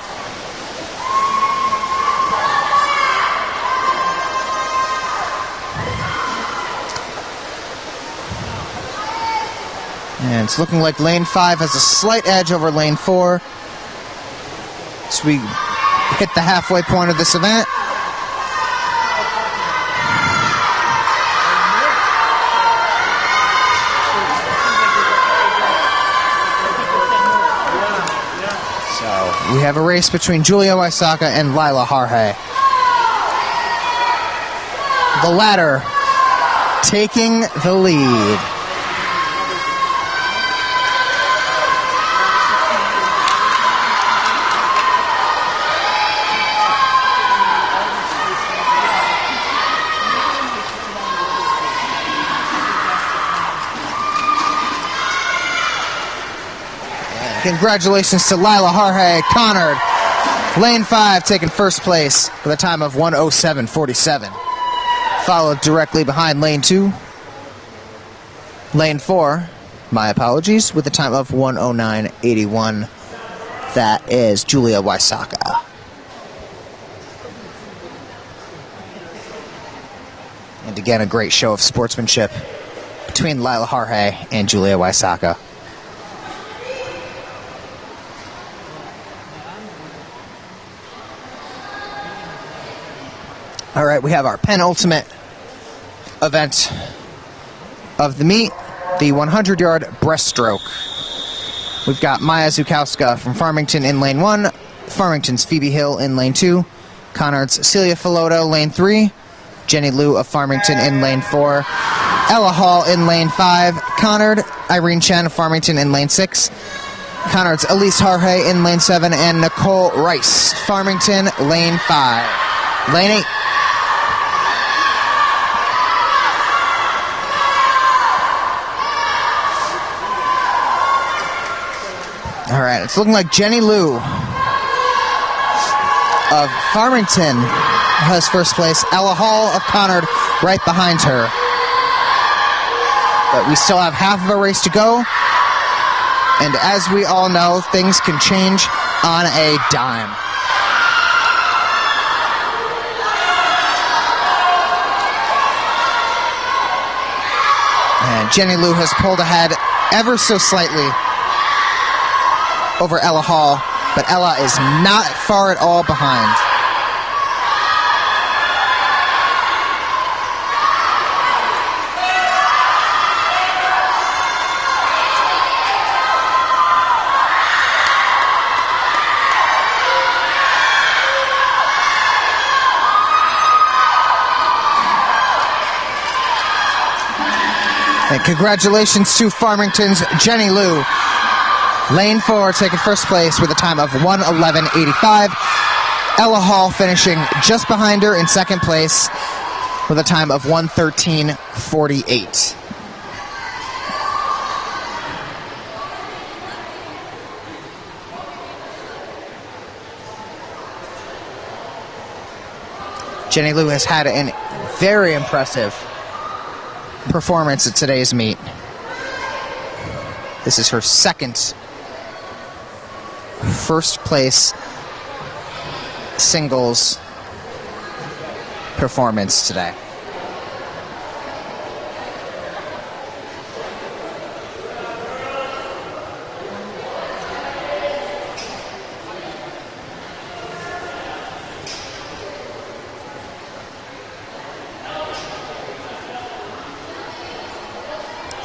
And it's looking like lane 5 has a slight edge over lane 4. So we hit the halfway point of this event. We have a race between Julia Wysaka and Lila Harhay. The latter taking the lead. Congratulations to Lila Harhay, Conard. Lane 5 taking first place with a time of 1:07:47. Followed directly behind lane 2. Lane 4, my apologies, with a time of 1:09:81. That is Julia Wysaka. And again, a great show of sportsmanship between Lila Harhay and Julia Wysaka. All right, we have our penultimate event of the meet, the 100-yard breaststroke. We've got Maya Zukowska from Farmington in lane 1, Farmington's Phoebe Hill in lane 2, Conard's Celia Filoto lane 3, Jenny Liu of Farmington in lane 4, Ella Hall in lane 5, Conard, Irene Chen of Farmington in lane 6, Conard's Elise Harhay in lane 7, and Nicole Rice, Farmington lane 5. Lane 8. All right, it's looking like Jenny Liu of Farmington has first place. Ella Hall of Conard right behind her. But we still have half of a race to go. And as we all know, things can change on a dime. And Jenny Liu has pulled ahead ever so slightly over Ella Hall, but Ella is not far at all behind. And congratulations to Farmington's Jenny Liu. Lane 4 taking first place with a time of 1:11:85. Ella Hall finishing just behind her in second place with a time of 1:13:48. Jenny Liu has had a very impressive performance at today's meet. This is her second first place singles performance today.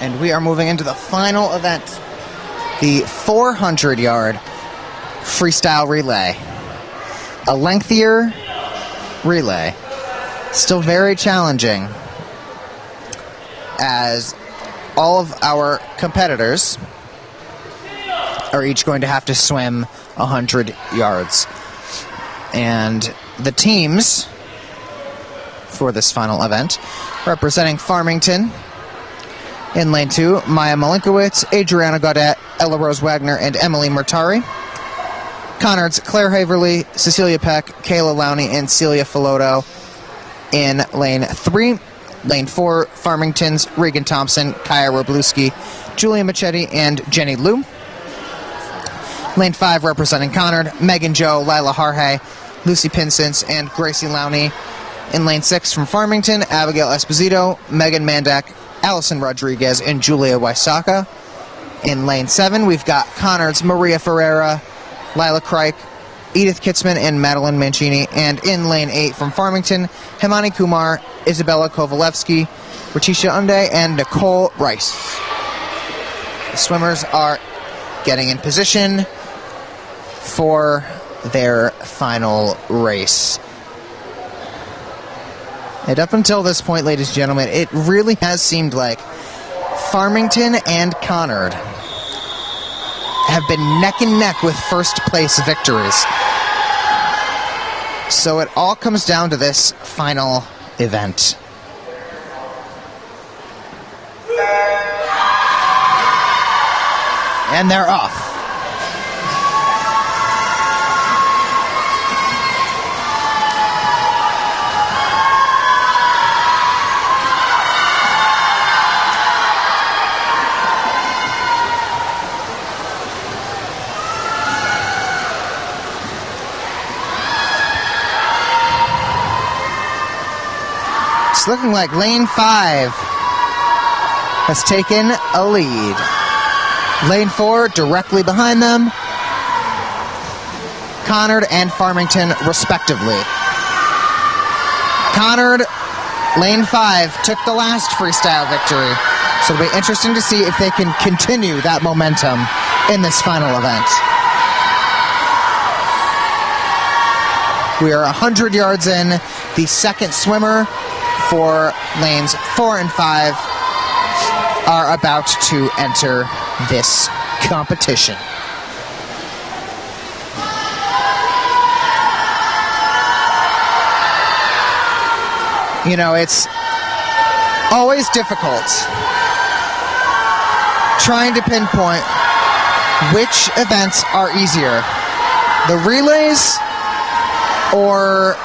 And we are moving into the final event, the 400-yard freestyle relay. A lengthier relay. Still very challenging, as all of our competitors are each going to have to swim 100 yards. And the teams for this final event, representing Farmington, in lane 2, Maya Malinkowitz, Adriana Gaudet, Ella Rose Wagner, and Emily Murtari. Conard's Claire Haverly, Cecilia Peck, Kayla Lowney, and Celia Filoto in lane 3. Lane 4, Farmington's Regan Thompson, Kaya Robluski, Julia Machete, and Jenny Liu. Lane 5, representing Conard, Megan Joe, Lila Harhay, Lucy Pinsence, and Gracie Lowney. In lane 6, from Farmington, Abigail Esposito, Megan Mandak, Allison Rodriguez, and Julia Waisaka. In lane 7, we've got Conard's Maria Ferreira, Lila Crike, Edith Kitzman, and Madeline Mancini. And in lane 8 from Farmington, Himani Kumar, Isabella Kovalevsky, Ratisha Unde, and Nicole Rice. The swimmers are getting in position for their final race. And up until this point, ladies and gentlemen, it really has seemed like Farmington and Conard have been neck and neck with first place victories. So it all comes down to this final event. And they're off. It's looking like lane 5 has taken a lead. Lane 4 directly behind them, Conard and Farmington respectively. Conard, lane 5, took the last freestyle victory, so it'll be interesting to see if they can continue that momentum in this final event. We are 100 yards in. The second swimmer for lanes 4 and 5 are about to enter this competition. You know, it's always difficult trying to pinpoint which events are easier, the relays or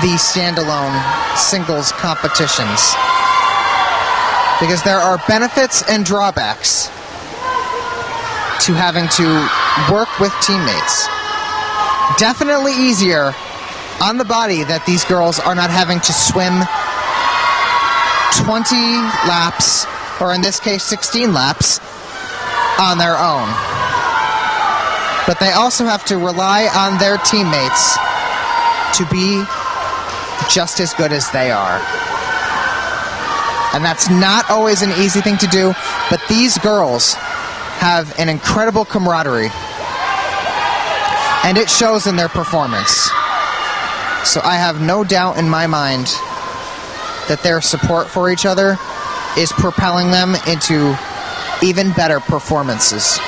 the standalone singles competitions, because there are benefits and drawbacks to having to work with teammates. Definitely easier on the body that these girls are not having to swim 20 laps, or in this case 16 laps, on their own. But they also have to rely on their teammates to be just as good as they are. And that's not always an easy thing to do, but these girls have an incredible camaraderie, and it shows in their performance. So I have no doubt in my mind that their support for each other is propelling them into even better performances.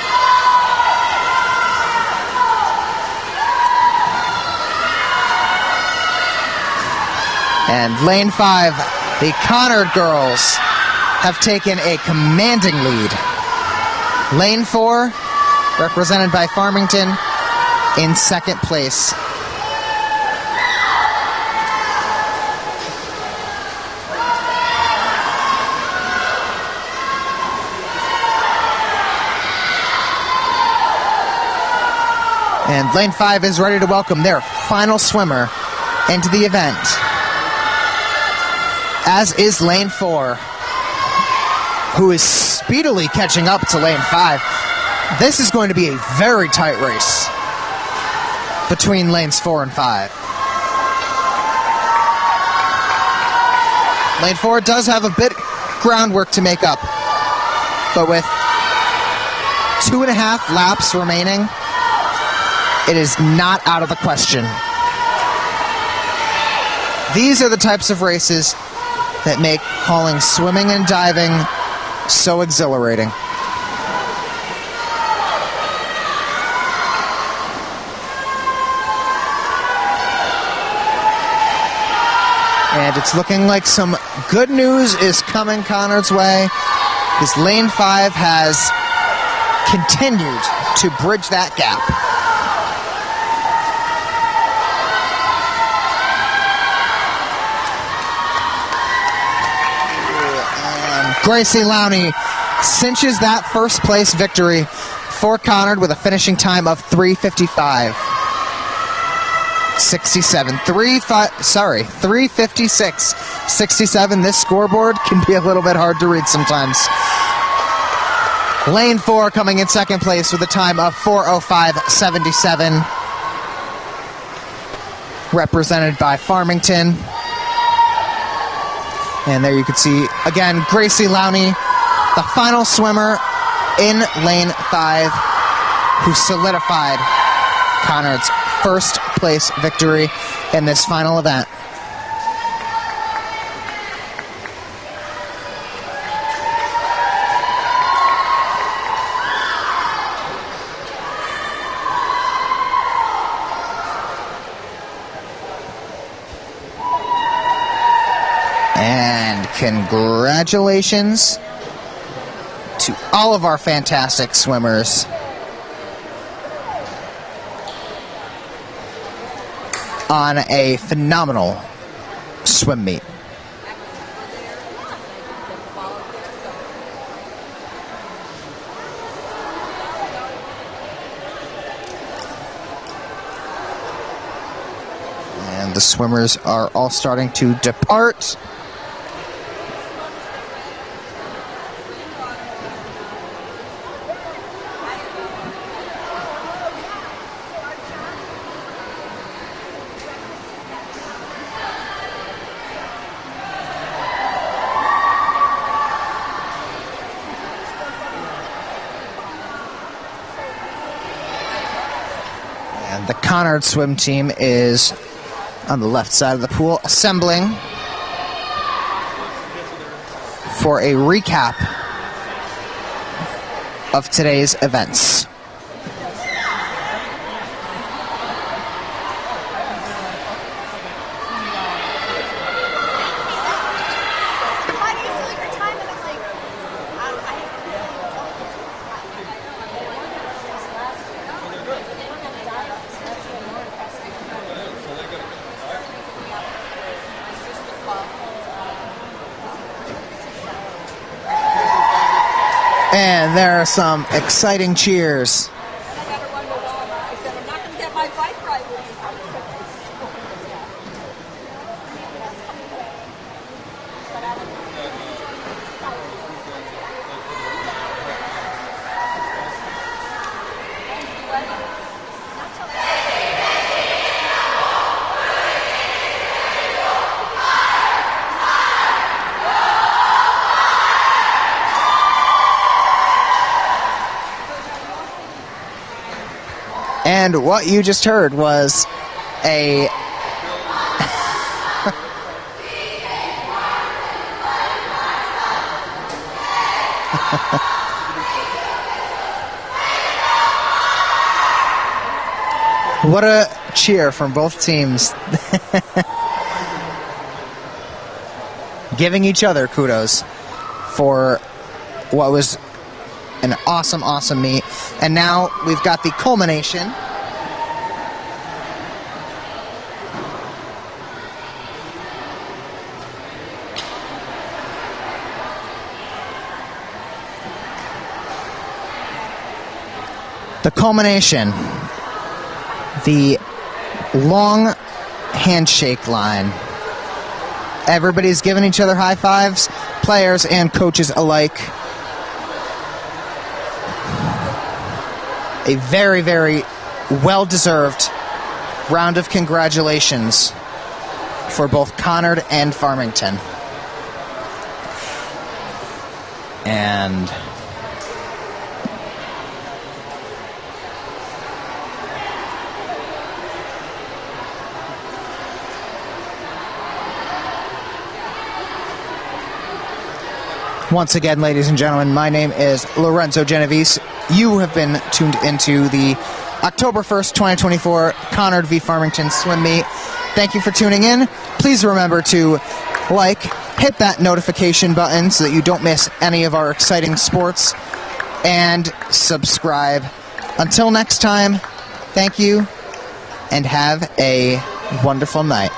And lane 5, the Conard girls have taken a commanding lead. Lane 4, represented by Farmington, in second place. And lane 5 is ready to welcome their final swimmer into the event. as is lane 4, who is speedily catching up to lane 5. This is going to be a very tight race between lanes 4 and 5. Lane 4 does have a bit groundwork to make up, but with 2.5 laps remaining, it is not out of the question. These are the types of races that make hauling swimming and diving so exhilarating. And it's looking like some good news is coming Conard's way, because lane 5 has continued to bridge that gap. And Gracie Lowney cinches that first place victory for Conard with a finishing time of 3:55. 356. 67. This scoreboard can be a little bit hard to read sometimes. Lane 4 coming in second place with a time of 4:05.77. Represented by Farmington. And there you can see, again, Gracie Lowney, the final swimmer in lane 5, who solidified Conard's first place victory in this final event. And congratulations to all of our fantastic swimmers on a phenomenal swim meet. And the swimmers are all starting to depart. The Conard swim team is on the left side of the pool, assembling for a recap of today's events. And there are some exciting cheers. And what you just heard was a what a cheer from both teams. Giving each other kudos for what was an awesome, awesome meet. And now we've got the culmination. The culmination. The long handshake line Everybody's giving each other high fives, players and coaches alike. A very, very well-deserved round of congratulations for both Conard and Farmington. And once again, ladies and gentlemen, my name is Lorenzo Genovese. You have been tuned into the October 1st, 2024 Conard v. Farmington swim meet. Thank you for tuning in. Please remember to like, hit that notification button so that you don't miss any of our exciting sports, and subscribe. Until next time, thank you, and have a wonderful night.